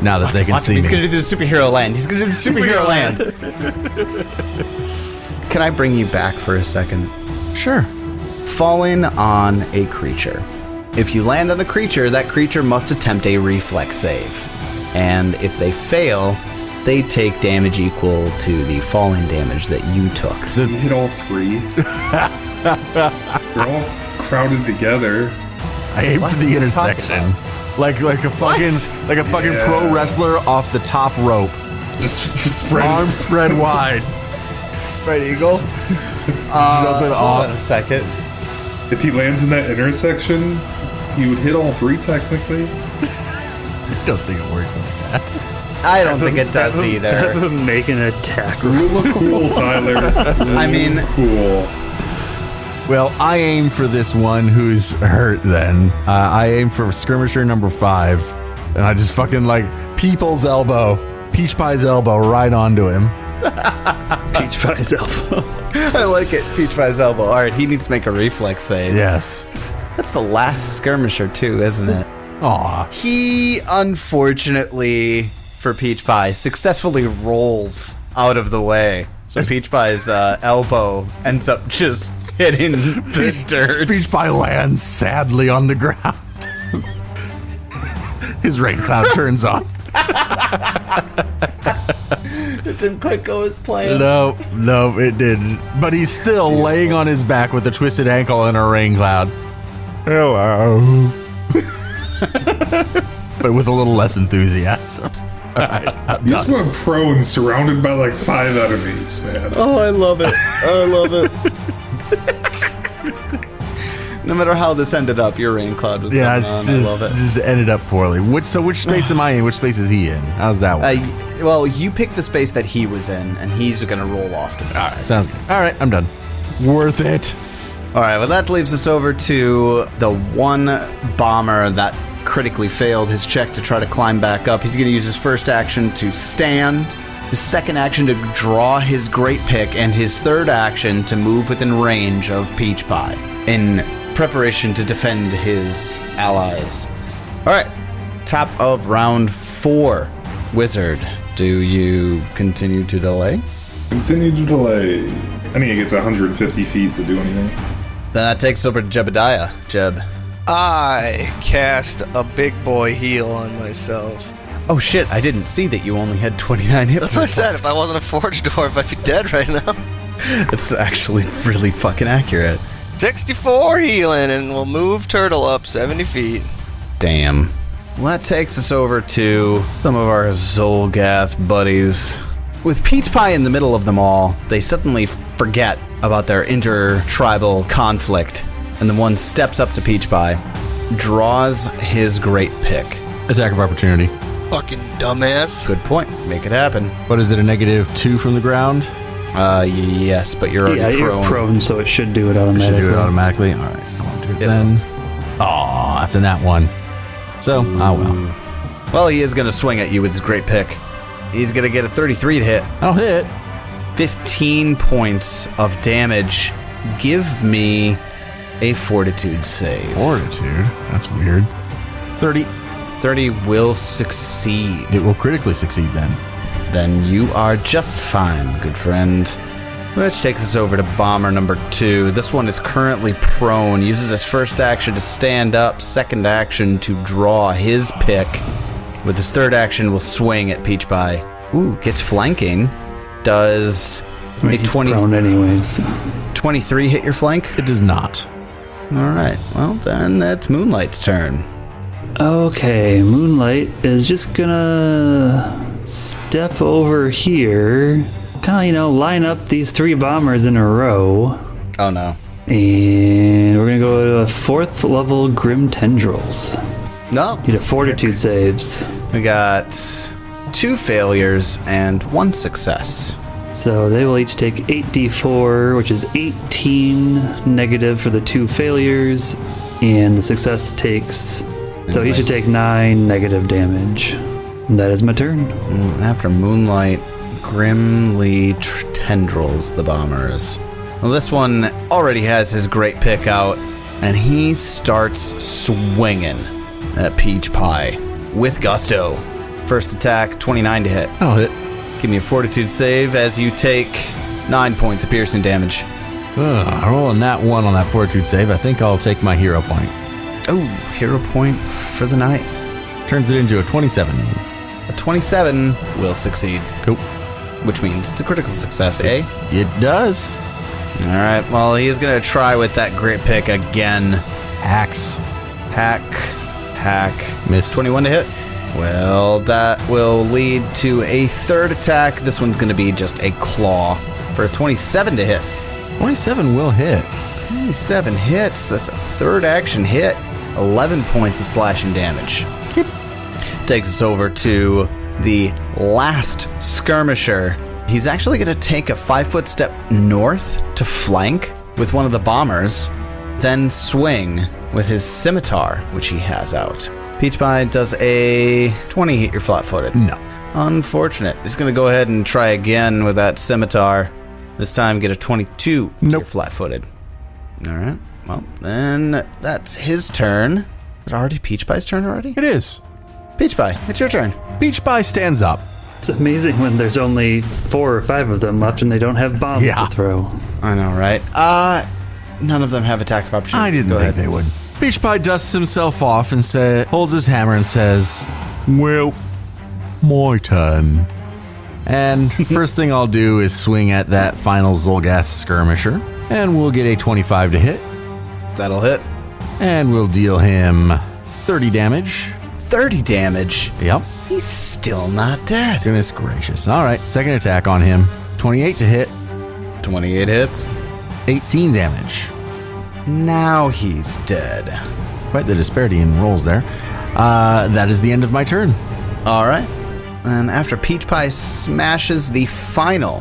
Now that they can see He's me. going to do the superhero land. He's going to do the superhero land. Can I bring you back for a second? Sure. Falling on a creature. If you land on a creature, that creature must attempt a reflex save. And if they fail, they take damage equal to the falling damage that you took. You hit all 3. We're all crowded together. I aim for the intersection. Like a fucking Yeah. pro wrestler off the top rope. Just spread. Arms spread wide. Spread eagle. Jumping Hold off. on a second. If he lands in that intersection, he would hit all 3 technically. I don't think it works like that. I don't think it does either. Make an attack. You look cool, Tyler. I mean, cool. Well, I aim for this one who's hurt then. I aim for skirmisher number 5. And I just fucking like Peach Pie's elbow right onto him. Peach Pie's elbow. I like it. Peach Pie's elbow. All right, he needs to make a reflex save. Yes. That's the last skirmisher too, isn't it? Aw. He, unfortunately, for Peach Pie, successfully rolls out of the way. So Peach Pie's elbow ends up just hitting the dirt. Peach Pie lands sadly on the ground. His rain cloud turns on. It didn't quite go as planned. No, it didn't. But he's still laying on his back with a twisted ankle and a rain cloud. Hello. But with a little less enthusiasm. All right, You just went prone, surrounded by like 5 enemies, man. Oh, I love it. I love it. No matter how this ended up, your rain cloud was yeah, going it's on. I love it. just ended up poorly. Which space am I in? Which space is he in? How's that one? Well, you picked the space that he was in, and he's going to roll off to the side. Sounds good. All right, I'm done. Worth it. All right, well, that leaves us over to the one bomber that critically failed his check to try to climb back up. He's going to use his first action to stand, his second action to draw his great pick, and his third action to move within range of Peach Pie in preparation to defend his allies. All right, top of round 4. Wizard, do you continue to delay? Continue to delay. I think it gets 150 feet to do anything. Then that takes over to Jebediah. Jeb. I cast a big boy heal on myself. Oh shit, I didn't see that you only had 29 hit That's what I points. said. If I wasn't a forge dwarf, I'd be dead right now. That's actually really fucking accurate. 64 healing, and we'll move Turtle up 70 feet. Damn. Well, that takes us over to some of our xulgath buddies. With Peach Pie in the middle of them all, they suddenly forget about their inter-tribal conflict, and the one steps up to Peach Pie, draws his great pick. Attack of opportunity. Fucking dumbass. Good point. Make it happen. What is it, a -2 from the ground? Yes, but you're already Yeah, prone. you're prone, so it should do it We automatically. should do it automatically. All right, I won't do it then. Oh, that's a nat 1. So, oh well. Well, he is going to swing at you with his great pick. He's going to get a 33 to hit. I'll hit. 15 points of damage. Give me a fortitude save. Fortitude? That's weird. 30. 30 will succeed. It will critically succeed then. Then you are just fine, good friend. Which takes us over to bomber number 2. This one is currently prone. Uses his first action to stand up, second action to draw his pick. With his third action, will swing at Peach Pie. Ooh, gets flanking. Does I mean, a he's 20, prone anyways. 23 hit your flank? It does not. All right, well then that's Moonlight's turn. Okay, Moonlight is just gonna step over here, kind of, line up these 3 bombers in a row, Oh no. and we're gonna go to a 4th level Grim Tendrils. No. Need a Fortitude saves. We got 2 failures and 1 success. So they will each take 8d4, which is 18 negative for the 2 failures, and the success takes... So he should take 9 negative damage. And that is my turn. After Moonlight, Grimly Tendrils the bombers. Well, this one already has his great pick out, and he starts swinging at Peach Pie with gusto. First attack, 29 to hit. I'll hit. Give me a fortitude save as you take 9 points of piercing damage. I roll a nat 1 on that fortitude save. I think I'll take my hero point. Oh, hero point for the night. Turns it into a 27. A 27 will succeed, Cool. which means it's a critical success, eh? It does. All right, well, he is going to try with that great pick again. Axe. Hack. Miss. 21 to hit. Well, that will lead to a third attack. This one's going to be just a claw for a 27 to hit. 27 will hit. 27 hits. That's a third action hit. 11 points of slashing damage. Takes us over to the last skirmisher. He's actually going to take a 5-foot step north to flank with one of the bombers, then swing with his scimitar, which he has out. Peach Pie does a 20 hit your flat-footed. No. Unfortunate. He's going to go ahead and try again with that scimitar. This time get a 22 to your flat-footed. All right. Well, then that's his turn. Is it already Peach Pie's turn already? It is. Peach Pie, it's your turn. Peach Pie stands up. It's amazing when there's only 4 or 5 of them left and they don't have bombs to throw. I know, right? None of them have attack of opportunity. I didn't think they would. Peach Pie dusts himself off and holds his hammer and says, well, my turn. And first thing I'll do is swing at that final xulgaths skirmisher, and we'll get a 25 to hit, That'll hit. and we'll deal him 30 damage. 30 damage. Yep. He's still not dead. Goodness gracious. All right, second attack on him. 28 to hit, 28 hits. 18 damage. Now he's dead. Quite the disparity in rolls there. That is the end of my turn. All right. And after Peach Pie smashes the final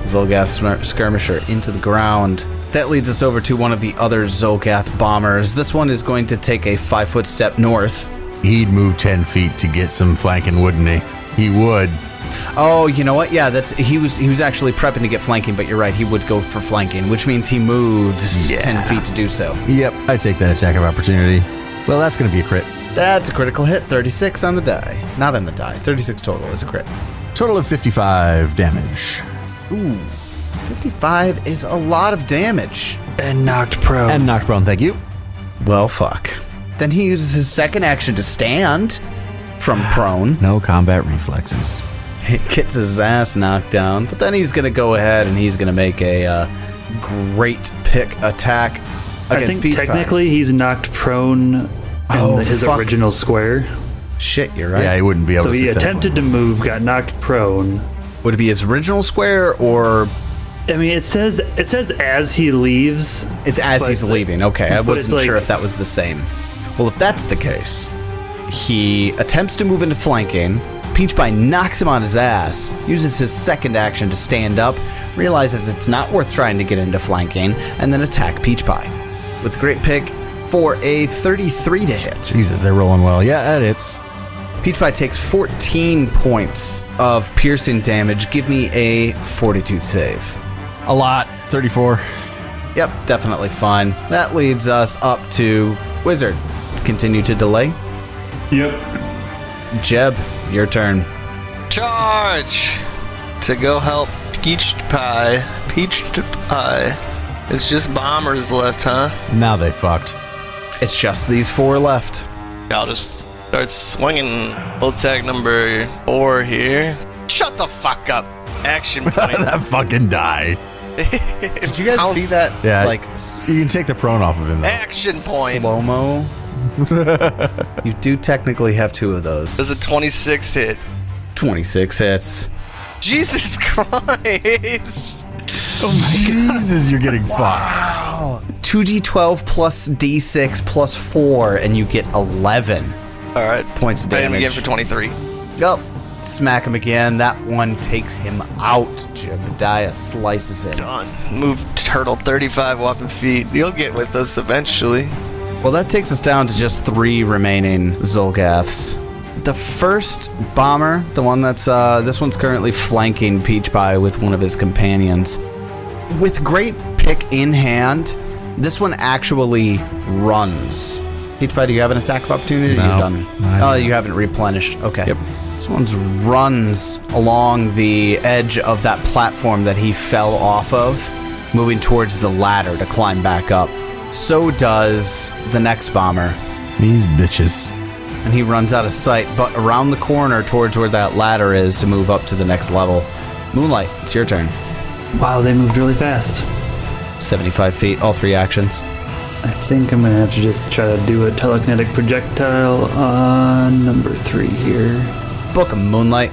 xulgaths skirmisher into the ground, that leads us over to one of the other xulgath bombers. This one is going to take a 5-foot step north. He'd move 10 feet to get some flanking, wouldn't he? He would. Oh, you know what? Yeah, he was actually prepping to get flanking, but you're right, he would go for flanking, which means he moves 10 feet to do so. Yep, I take that attack of opportunity. Well, that's going to be a crit. That's a critical hit, 36 on the die. Not on the die, 36 total is a crit. Total of 55 damage. Ooh, 55 is a lot of damage. And knocked prone. And knocked prone, thank you. Well, fuck. Then he uses his second action to stand from prone. No combat reflexes. He gets his ass knocked down, but then he's going to go ahead and he's going to make a great pick attack against I think Peach Pie. technically he's knocked prone in his original square. Shit, you're right. Yeah, he wouldn't be able So to he successfully. attempted to move, got knocked prone. Would it be his original square or I mean, it says as he leaves. it's as But- he's leaving? Okay, I but it's wasn't like- sure if that was the same. Well, if that's the case, he attempts to move into flanking. Peach Pie knocks him on his ass, uses his second action to stand up, realizes it's not worth trying to get into flanking, and then attack Peach Pie. With the great pick for a 33 to hit. Jesus, they're rolling well. Yeah, that hits. Peach Pie takes 14 points of piercing damage. Give me a fortitude save. A lot. 34. Yep, definitely fine. That leads us up to Wizard. Continue to delay. Yep. Jeb, your turn. Charge! To go help Peach Pie. It's just bombers left, huh? Now they fucked. It's just these 4 left. I'll just start swinging. Full attack number 4 here. Shut the fuck up. Action point. That fucking die. Did you guys Pounce. see that? Yeah, Like you can take the prone off of him, though. Action point. slow-mo? You do technically have 2 of those. Does a 26 hit? 26 hits. Jesus Christ. Jesus, you're getting fucked. 2d12 plus d6 plus 4, and you get 11 Alright. points of I hit him damage. again for 23. Yup. Smack him again. That one takes him out. Jebediah slices him. Done. Move turtle 35 whopping feet. You'll get with us eventually. Well, that takes us down to just 3 remaining xulgaths. The first bomber, the one that's, this one's currently flanking Peach Pie with one of his companions. With great pick in hand, this one actually runs. Peach Pie, do you have an attack of opportunity? No, You're done. I Oh, don't. you haven't replenished. Okay. Yep. This one runs along the edge of that platform that he fell off of, moving towards the ladder to climb back up. So does the next bomber. These bitches. And he runs out of sight, but around the corner towards where that ladder is to move up to the next level. Moonlight, it's your turn. Wow, they moved really fast. 75 feet, all 3 actions. I think I'm gonna have to just try to do a telekinetic projectile on number 3 here. Book 'em, Moonlight.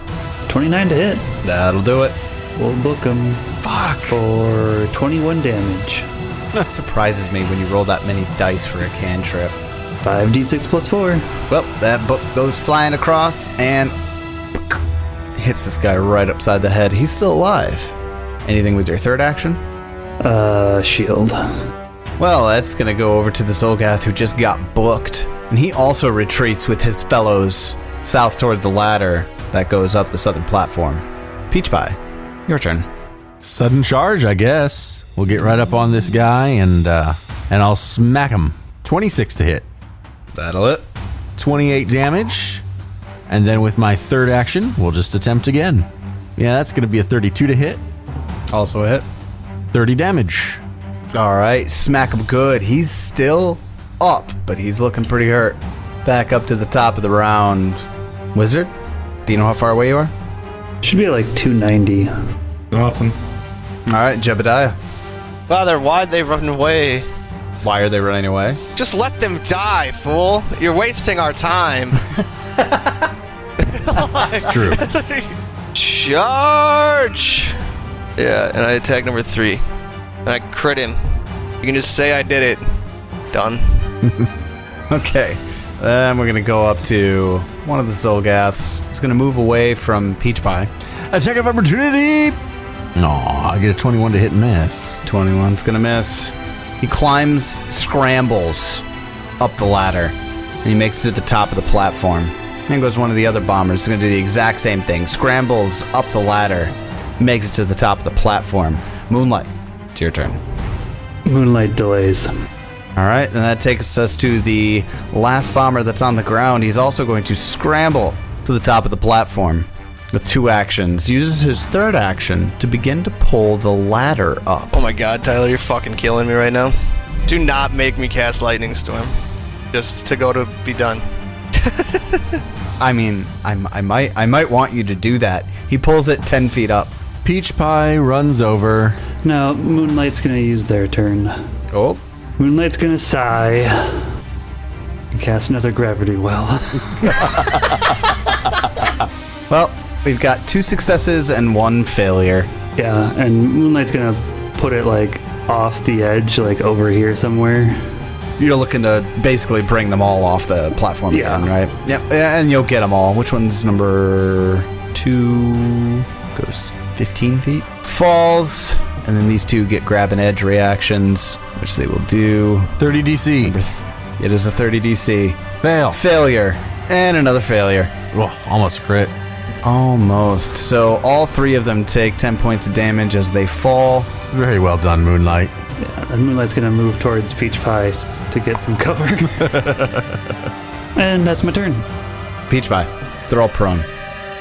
29 to hit. That'll do it. We'll book him Fuck. for 21 damage. That surprises me when you roll that many dice for a cantrip. 5d6 plus 4. Well, that book goes flying across and hits this guy right upside the head. He's still alive. Anything with your third action? Shield. Well, that's going to go over to the xulgath who just got booked. And he also retreats with his fellows south toward the ladder that goes up the southern platform. Peach Pie, your turn. Sudden charge, I guess. We'll get right up on this guy and I'll smack him. 26 to hit. That'll it. 28 damage. And then with my third action, we'll just attempt again. Yeah, that's going to be a 32 to hit. Also a hit. 30 damage. All right, smack him good. He's still up, but he's looking pretty hurt. Back up to the top of the round. Wizard, do you know how far away you are? Should be like 290. Nothing. All right, Jebediah. Father, why'd they run away? Why are they running away? Just let them die, fool. You're wasting our time. It's true. Charge! Yeah, and I attack number 3. And I crit him. You can just say I did it. Done. Okay. Then we're going to go up to one of the xulgaths. He's going to move away from Peach Pie. Attack of opportunity. Aw, I get a 21 to hit and miss. 21's going to miss. He climbs, scrambles up the ladder, and he makes it to the top of the platform. Then goes one of the other bombers. He's going to do the exact same thing. Scrambles up the ladder, makes it to the top of the platform. Moonlight, it's your turn. Moonlight delays. All right, and that takes us to the last bomber that's on the ground. He's also going to scramble to the top of the platform with 2 actions. Uses his third action to begin to pull the ladder up. Oh my god, Tyler, you're fucking killing me right now. Do not make me cast Lightning Storm. Just to go to be done. I mean, I might want you to do that. He pulls it 10 feet up. Peach Pie runs over. No, Moonlight's gonna use their turn. Oh. Moonlight's gonna sigh and cast another gravity well. Well, we've got 2 successes and 1 failure. Yeah, and Moonlight's gonna put it like off the edge, like over here somewhere. You're looking to basically bring them all off the platform Yeah. again, right? Yep, and you'll get them all. Which one's number 2? Goes 15 feet. Falls, and then these 2 get grab and edge reactions, which they will do. 30 DC. It is a 30 DC. Fail. Failure, and another failure. Oh, almost crit. Almost. So all 3 of them take 10 points of damage as they fall. Very well done, Moonlight. Yeah, and Moonlight's gonna move towards Peach Pie to get some cover. And that's my turn. Peach Pie, they're all prone.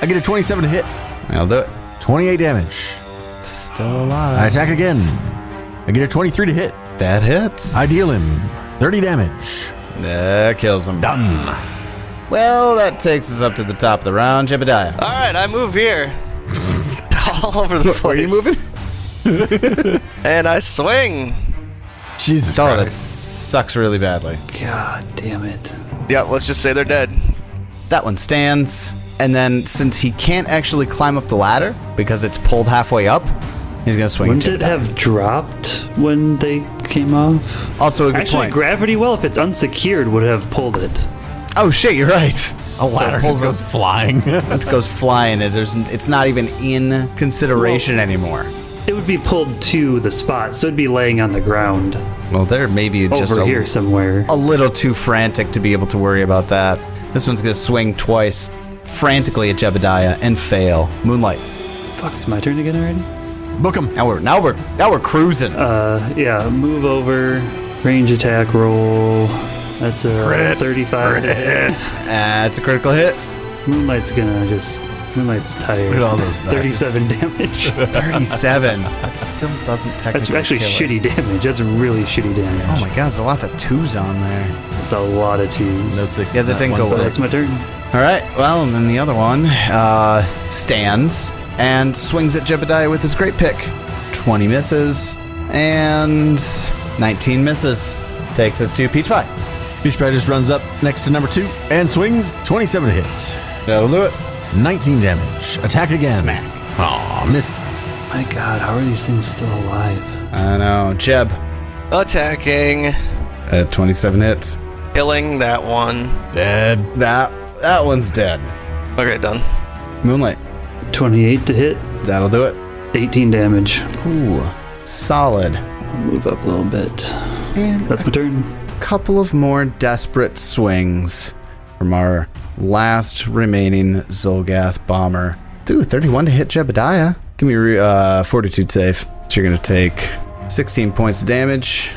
I get a 27 to hit. I'll do it. 28 damage. Still alive. I attack again. I get a 23 to hit. That hits. I deal him 30 damage. That kills him. Done. Well, that takes us up to the top of the round. Jebediah. Alright, I move here. All over the place. Where are you moving? And I swing. Jesus Oh, that Christ. sucks really badly. God damn it. Yeah, let's just say they're dead. That one stands. And then, since he can't actually climb up the ladder because it's pulled halfway up, he's going to swing. Wouldn't at it Jebediah. have dropped when they came off? Also a good Actually, point. gravity well, if it's unsecured, would have pulled it. Oh, shit, you're right. A ladder pulls just goes flying. It goes flying. It's not even in consideration anymore. It would be pulled to the spot, so it'd be laying on the ground Well, they're maybe just over here somewhere. a little too frantic to be able to worry about that. This one's going to swing twice frantically at Jebediah and fail. Moonlight. Fuck, it's my turn again already? Book him. Now we're cruising. Yeah, move over, range attack roll. That's a Crit. 35 to hit. It's a critical hit. Moonlight's tired. Look at all those dice. 37 damage. 37. That still doesn't That's technically actually kill it. shitty damage. That's really shitty damage. Oh my god, there's lots of 2s on there. That's a lot of twos. No 6. Yeah, that didn't go So well. that's my turn. All right, well, and then the other one stands and swings at Jebediah with his great pick. 20 misses and 19 misses. Takes us to Peach Pie. Peach Pie just runs up next to number 2 and swings 27 to hit. That'll do it. 19 damage. Attack again. Smack. Aw, miss. My god, how are these things still alive? I know. Jeb. Attacking. 27 hits. Killing that one. Dead. That one's dead. Okay, done. Moonlight. 28 to hit. That'll do it. 18 damage. Ooh, solid. I'll move up a little bit. And That's my turn. couple of more desperate swings from our last remaining Xulgath bomber. Ooh, 31 to hit Jebediah. Give me a fortitude save. So you're going to take 16 points of damage.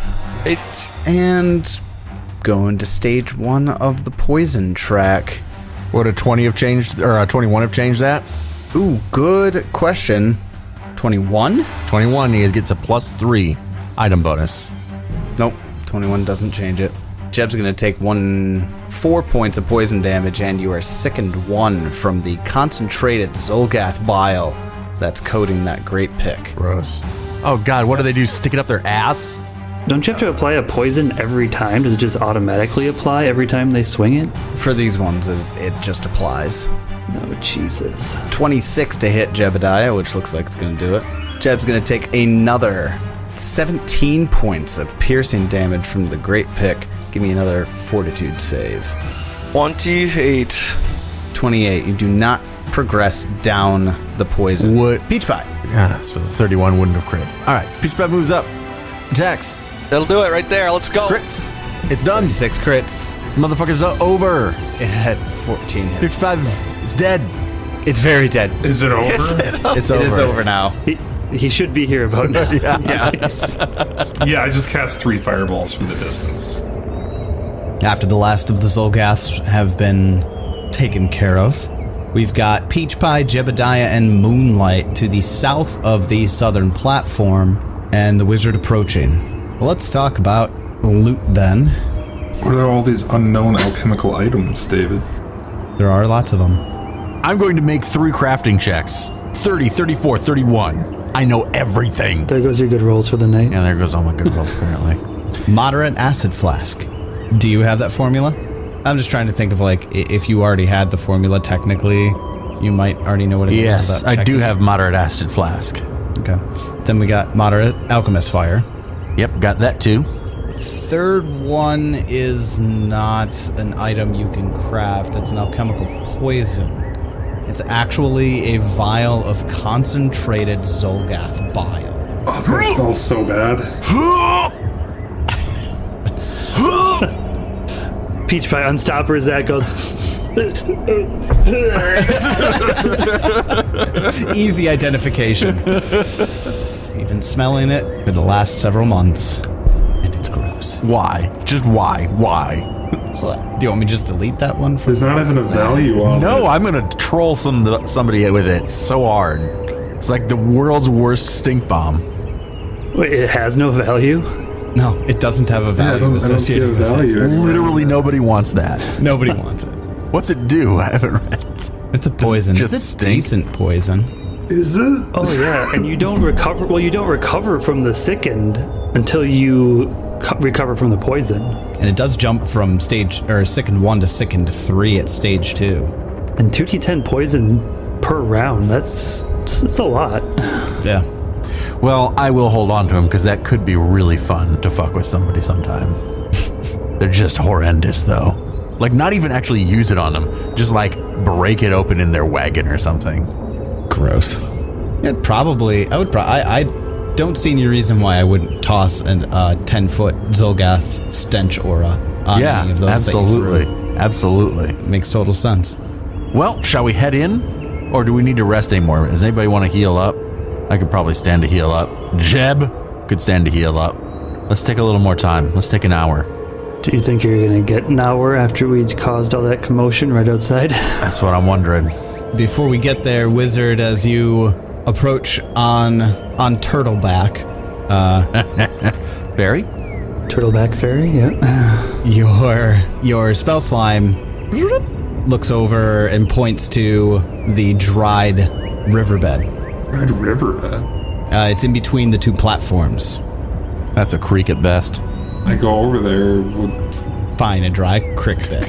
8. And going to stage 1 of the poison track. Would a 20 have changed, or a 21 have changed that? Ooh, good question. 21? 21, he gets a +3 item bonus. Nope, 21 doesn't change it. Jeb's going to take 4 points of poison damage, and you are sickened 1 from the concentrated Xulgath bile that's coating that great pick. Gross. Oh god, what do they do? Stick it up their ass? Don't you have to apply a poison every time? Does it just automatically apply every time they swing it? For these ones, it just applies. Oh, Jesus. 26 to hit Jebediah, which looks like it's going to do it. Jeb's going to take another 17 points of piercing damage from the great pick. Give me another fortitude save. 28. 28. You do not progress down the poison. What? Peach Pie. Yeah, so 31 wouldn't have crit. Alright, Peach Pie moves up. Attacks. That'll do it right there. Let's go. Crits. It's done. 6 crits. Motherfucker's over. It had 14 hits. 55 is dead. It's very dead. Is it over? It's It over. is over now. He should be here about now. Yeah, I just cast 3 fireballs from the distance. After the last of the Xulgaths have been taken care of, we've got Peach Pie, Jebediah, and Moonlight to the south of the southern platform, and the wizard approaching. Well, let's talk about loot then. What are all these unknown alchemical items, David? There are lots of them. I'm going to make 3 crafting checks. 30, 34, 31. I know everything. There goes your good rolls for the night. And there goes all my good rolls, apparently. Moderate acid flask. Do you have that formula? I'm just trying to think of, like, if you already had the formula, technically, you might already know what it is. Yes, without I do checking. have moderate acid flask. Okay. Then we got moderate alchemist fire. Yep, got that too. Third one is not an item you can craft. It's an alchemical poison. It's actually a vial of concentrated Xulgath bile. Oh, that smells so bad. Peach Pie unstoppers that goes. Easy identification. You've been smelling it for the last several months, and it's gross. Why? Just why? Why? Do you want me to just delete that one? There's not even a value on it. No, I'm gonna troll somebody with it so hard. It's like the world's worst stink bomb. Wait, it has no value? No, it doesn't have a I value don't see a associated with value. Literally nobody wants that. it. Nobody wants it. What's it do? I haven't read it. It's a poison. Just It's a stink? decent poison. Is it? Oh, yeah. And you don't recover. Well, you don't recover from the sickened until you recover from the poison. And it does jump from sickened 1 to sickened 3 at stage 2. And 2d10 poison per round. That's a lot. Yeah. Well, I will hold on to him because that could be really fun to fuck with somebody sometime. They're just horrendous, though. Like, not even actually use it on them. Just, like, break it open in their wagon or something. Gross. I don't see any reason why I wouldn't toss a 10-foot Xulgath stench aura on any of those. absolutely. That you threw. Absolutely. Makes total sense. Well, shall we head in? Or do we need to rest anymore? Does anybody want to heal up? I could probably stand to heal up. Jeb could stand to heal up. Let's take a little more time. Let's take an hour. Do you think you're going to get an hour after we caused all that commotion right outside? That's what I'm wondering. Before we get there, Wizard, as you approach on Turtleback, Barry? Turtleback Fairy, yeah. your spell slime looks over and points to the dried riverbed. Red riverbed. It's in between the 2 platforms. That's a creek at best. I go over there. Fine, a dry crick bed.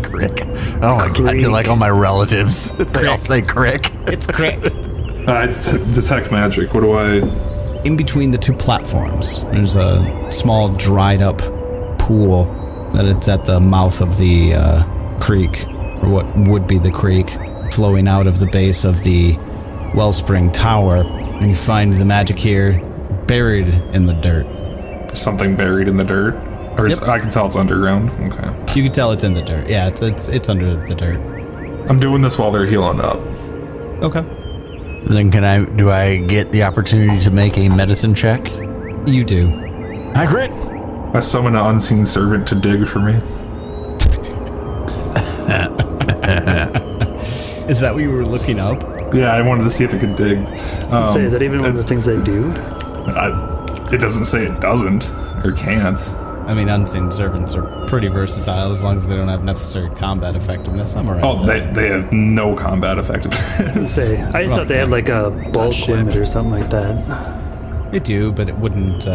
Crick. Oh my god, you're like all my relatives. They all say crick. It's crick. I detect magic. What do I... In between the 2 platforms, there's a small dried up pool that it's at the mouth of the creek, or what would be the creek. flowing out of the base of the Wellspring Tower, and you find the magic here buried in the dirt. Something buried in the dirt? Or Yep. I can tell it's underground? Okay. You can tell it's in the dirt. Yeah, it's under the dirt. I'm doing this while they're healing up. Okay. Then do I get the opportunity to make a medicine check? You do. I crit. I summon an unseen servant to dig for me. Is that what you were looking up? Yeah, I wanted to see if it could dig. Say, is that even one of the things they do? It doesn't say it doesn't or can't. I mean, unseen servants are pretty versatile as long as they don't have necessary combat effectiveness. I'm alright. Oh, they have no combat effectiveness. Say, I just thought they had like a bulk limit or something like that. They do, but it wouldn't.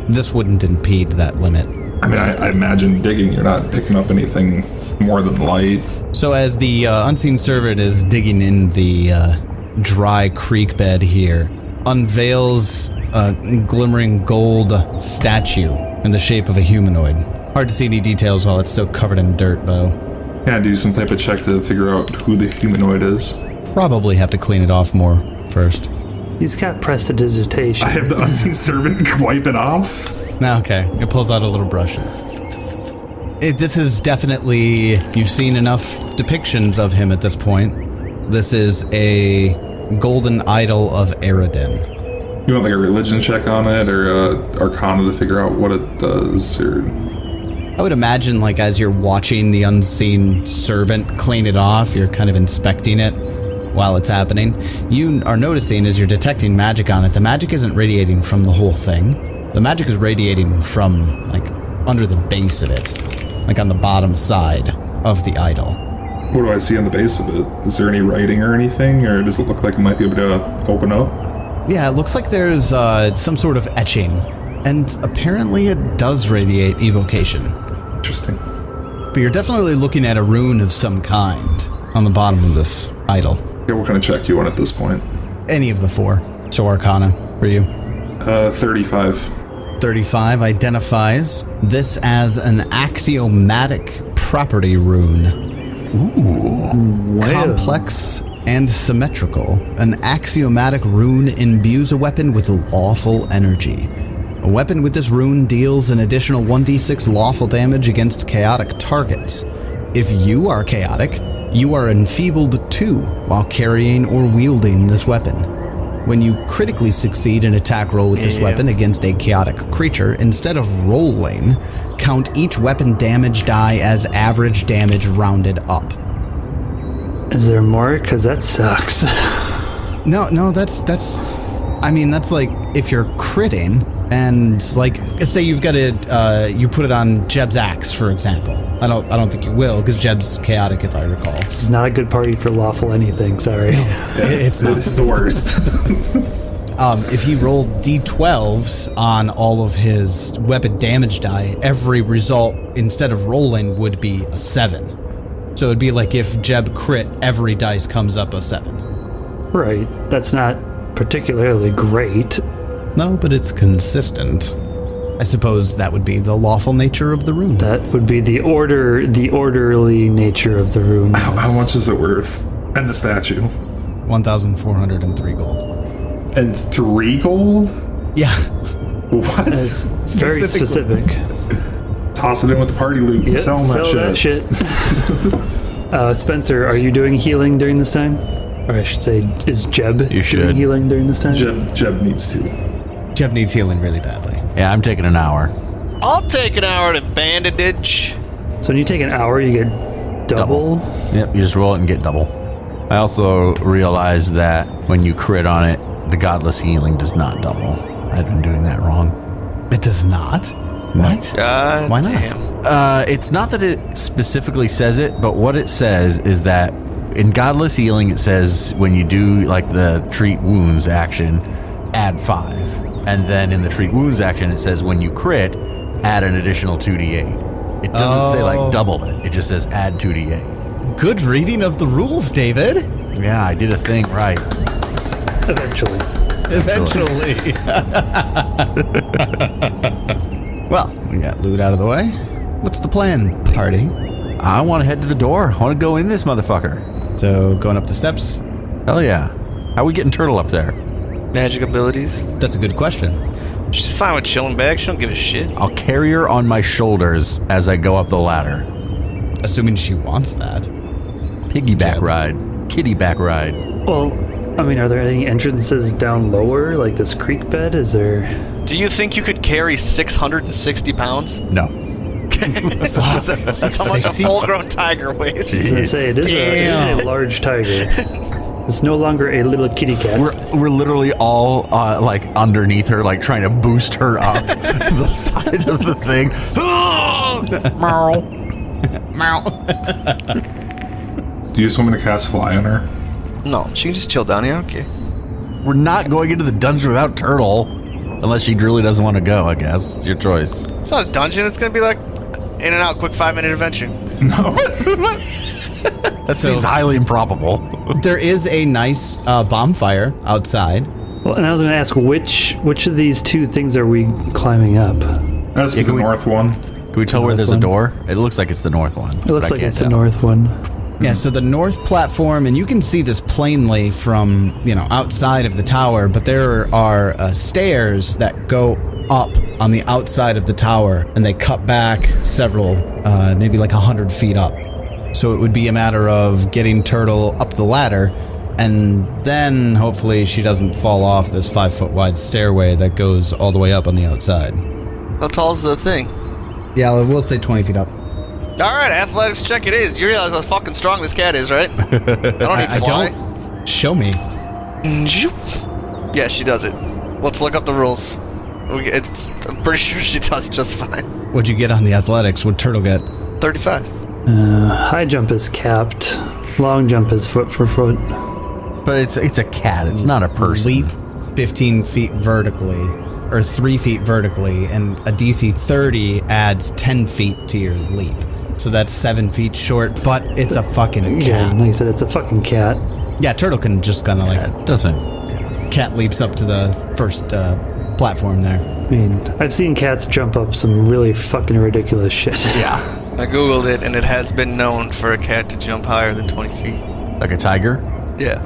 This wouldn't impede that limit. I mean, I imagine digging, you're not picking up anything more than light. So as the unseen servant is digging in the dry creek bed here, unveils a glimmering gold statue in the shape of a humanoid. Hard to see any details while it's still covered in dirt, though. Can I do some type of check to figure out who the humanoid is? Probably have to clean it off more first. He's got prestidigitation. I have the unseen servant wipe it off. Now, okay, it pulls out a little brush. This is definitely, you've seen enough depictions of him at this point. This is a golden idol of Eredin. You want like a religion check on it or arcana to figure out what it does? Or I would imagine, like, as you're watching the unseen servant clean it off, you're kind of inspecting it while it's happening. You are noticing, as you're detecting magic on it, the magic isn't radiating from the whole thing. The magic is radiating from, like, under the base of it, like on the bottom side of the idol. what do I see on the base of it? Is there any writing or anything, or does it look like it might be able to open up? Yeah, it looks like there's some sort of etching, and apparently it does radiate evocation. Interesting. But you're definitely looking at a rune of some kind on the bottom of this idol. Okay, what kind of check do you want at this point? Any of the four. So Arcana for you. 35. 35 identifies this as an axiomatic property rune. Ooh. Complex and symmetrical. An axiomatic rune imbues a weapon with lawful energy. A weapon with this rune deals an additional 1d6 lawful damage against chaotic targets. If you are chaotic, you are enfeebled too while carrying or wielding this weapon. When you critically succeed an attack roll with this weapon against a chaotic creature, instead of rolling, count each weapon damage die as average damage rounded up. Is there more? Because that sucks. No, that's like if you're critting and like say you've got it, you put it on Jeb's axe, for example. I don't think you will because Jeb's chaotic, if I recall. This is not a good party for lawful anything. Sorry. It's not. This is the worst. If he rolled d12s on all of his weapon damage die, every result instead of rolling would be a 7. So it'd be like if Jeb crit, every dice comes up a 7. Right. That's not particularly great. No, but it's consistent. I suppose that would be the lawful nature of the rune. That would be the orderly nature of the rune. How much is it worth? And the statue? 1,403 gold. And 3 gold? Yeah. What? It's very specific. Toss it in with the party loot. Yep, Sell that shit. Spencer, are you doing healing during this time? Or I should say, is Jeb doing healing during this time? Jeb needs to. Jeb needs healing really badly. Yeah, I'm taking an hour. I'll take an hour to bandage. So when you take an hour, you get double? Yep, you just roll it and get double. I also realized that when you crit on it, the godless healing does not double. I'd been doing that wrong. It does not? What? God Why not? damn. It's not that it specifically says it, but what it says is that in godless healing, it says when you do like the treat wounds action, add 5. And then in the treat wounds action, it says when you crit, add an additional 2d8. It doesn't say like double it. It just says add 2d8. Good reading of the rules, David. Yeah, I did a thing right. Eventually. Well, we got loot out of the way. What's the plan, party? I want to head to the door. I want to go in this motherfucker. So going up the steps. Hell yeah. How are we getting Turtle up there? Magic abilities. That's a good question. She's fine with chilling back. She don't give a shit. I'll carry her on my shoulders as I go up the ladder. Assuming she wants that. Piggyback Jeb. ride. Kittyback ride. Well, I mean, are there any entrances down lower, like this creek bed? Is there... Do you think you could carry 660 pounds? No. That's how much a full-grown tiger weighs. I was gonna say, it is a large tiger. It's no longer a little kitty cat. We're literally all like underneath her, like trying to boost her up the side of the thing. Meow. Meow. Do you just want me to cast fly on her? No, she can just chill down here. Okay. We're not going into the dungeon without Turtle, unless she really doesn't want to go. I guess it's your choice. It's not a dungeon. It's gonna be like in and out, quick 5-minute adventure. No. That seems highly improbable. There is a nice bonfire outside. Well, and I was going to ask, which of these two things are we climbing up? That's the north one. Can we tell where there's a door? It looks like it's the north one. It looks like it's the north one. Yeah, so the north platform, and you can see this plainly from, outside of the tower, but there are stairs that go up on the outside of the tower, and they cut back several, maybe like 100 feet up. So it would be a matter of getting Turtle up the ladder, and then hopefully she doesn't fall off this 5-foot wide stairway that goes all the way up on the outside. How tall is the thing? Yeah, we'll say 20 feet up. All right, athletics check it is. You realize how fucking strong this cat is, right? I don't need I fly. don't. Show me. Yeah, she does it. Let's look up the rules. I'm pretty sure she does just fine. What'd you get on the athletics? What'd Turtle get? 35. High jump is capped. Long jump is foot for foot. But it's a cat. It's not a person. Leap 15 feet vertically, or 3 feet vertically, and a DC 30 adds 10 feet to your leap. So that's 7 feet short, but it's a fucking Yeah, cat. like I said, it's a fucking cat. Yeah, Turtle can just kind of It doesn't. cat leaps up to the first platform there. I mean, I've seen cats jump up some really fucking ridiculous shit. Yeah. I googled it, and it has been known for a cat to jump higher than 20 feet. Like a tiger? Yeah.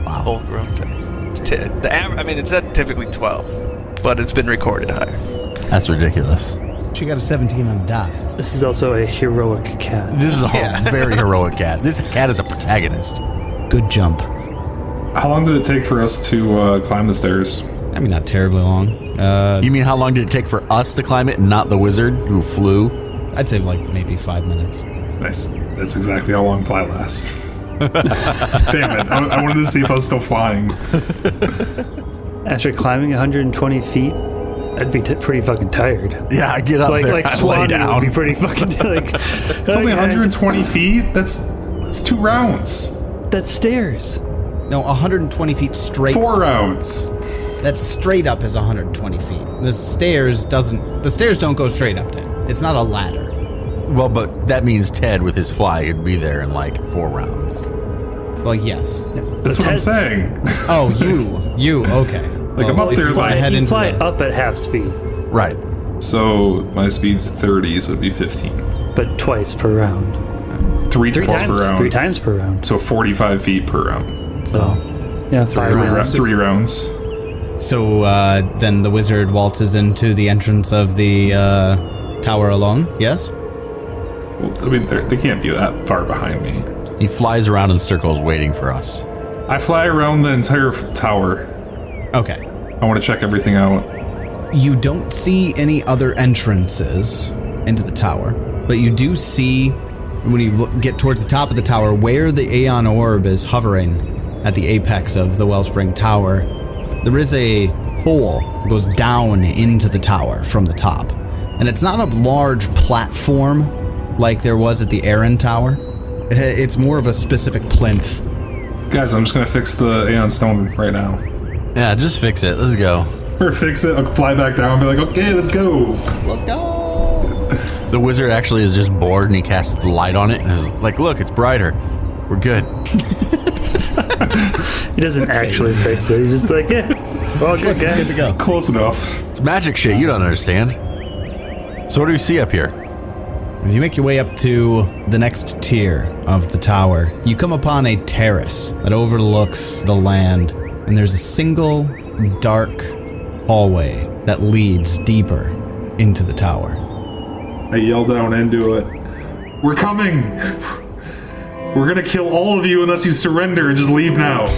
Wow. Full-grown tiger. It said typically 12, but it's been recorded higher. That's ridiculous. She got a 17 on the die. This is also a heroic cat. This is a very heroic cat. This cat is a protagonist. Good jump. How long did it take for us to climb the stairs? I mean, not terribly long. You mean how long did it take for us to climb it and not the wizard who flew? I'd say like maybe 5 minutes. Nice. That's exactly how long fly lasts. Damn it. I wanted to see if I was still flying. After climbing 120 feet, I'd be pretty fucking tired. Yeah, I get up there Like and lay Swanee would be down. pretty fucking like. It's only 120 feet? That's 2 rounds. That's stairs. No, 120 feet straight. 4 rounds. That's straight up is 120 feet. The stairs don't go straight up then. It's not a ladder. Well, but that means Ted with his fly would be there in like 4 rounds. Well, yes. That's what I'm saying. Oh, you. Okay. Like, I'm up if there, you fly like- ahead You into fly the- up at half speed, Right. So my speed's 30, so it'd be 15. but twice per round. 3 Three times times. per round. 3 times per round. So 45 feet per round. So, yeah, 5 rounds. 3 rounds. So then the wizard waltzes into the entrance of the tower alone. Yes. Well, I mean, they can't be that far behind me. He flies around in circles waiting for us. I fly around the entire tower. Okay. I want to check everything out. You don't see any other entrances into the tower, but you do see when you get towards the top of the tower where the Aeon orb is hovering at the apex of the Wellspring Tower. There is a hole that goes down into the tower from the top. And it's not a large platform like there was at the Aeon Tower. It's more of a specific plinth. Guys, I'm just going to fix the Aeon Stone right now. Yeah, just fix it. Let's go. Or fix it, I'll fly back down and be like, okay, let's go. Let's go! The wizard actually is just bored and he casts the light on it and is like, look, it's brighter. We're good. He doesn't actually fix it. He's just like, yeah, well, good Good guys. to go. Close enough. It's magic shit. You don't understand. So what do we see up here? As you make your way up to the next tier of the tower, you come upon a terrace that overlooks the land, and there's a single dark hallway that leads deeper into the tower. I yell down into it. We're coming! We're gonna kill all of you unless you surrender and just leave now.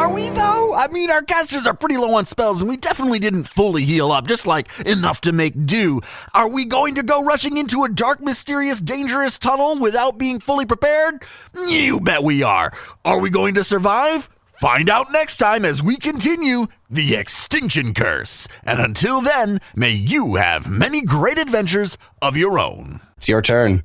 Are we, though? I mean, our casters are pretty low on spells, and we definitely didn't fully heal up, just like enough to make do. Are we going to go rushing into a dark, mysterious, dangerous tunnel without being fully prepared? You bet we are. Are we going to survive? Find out next time as we continue the Extinction Curse. And until then, may you have many great adventures of your own. It's your turn.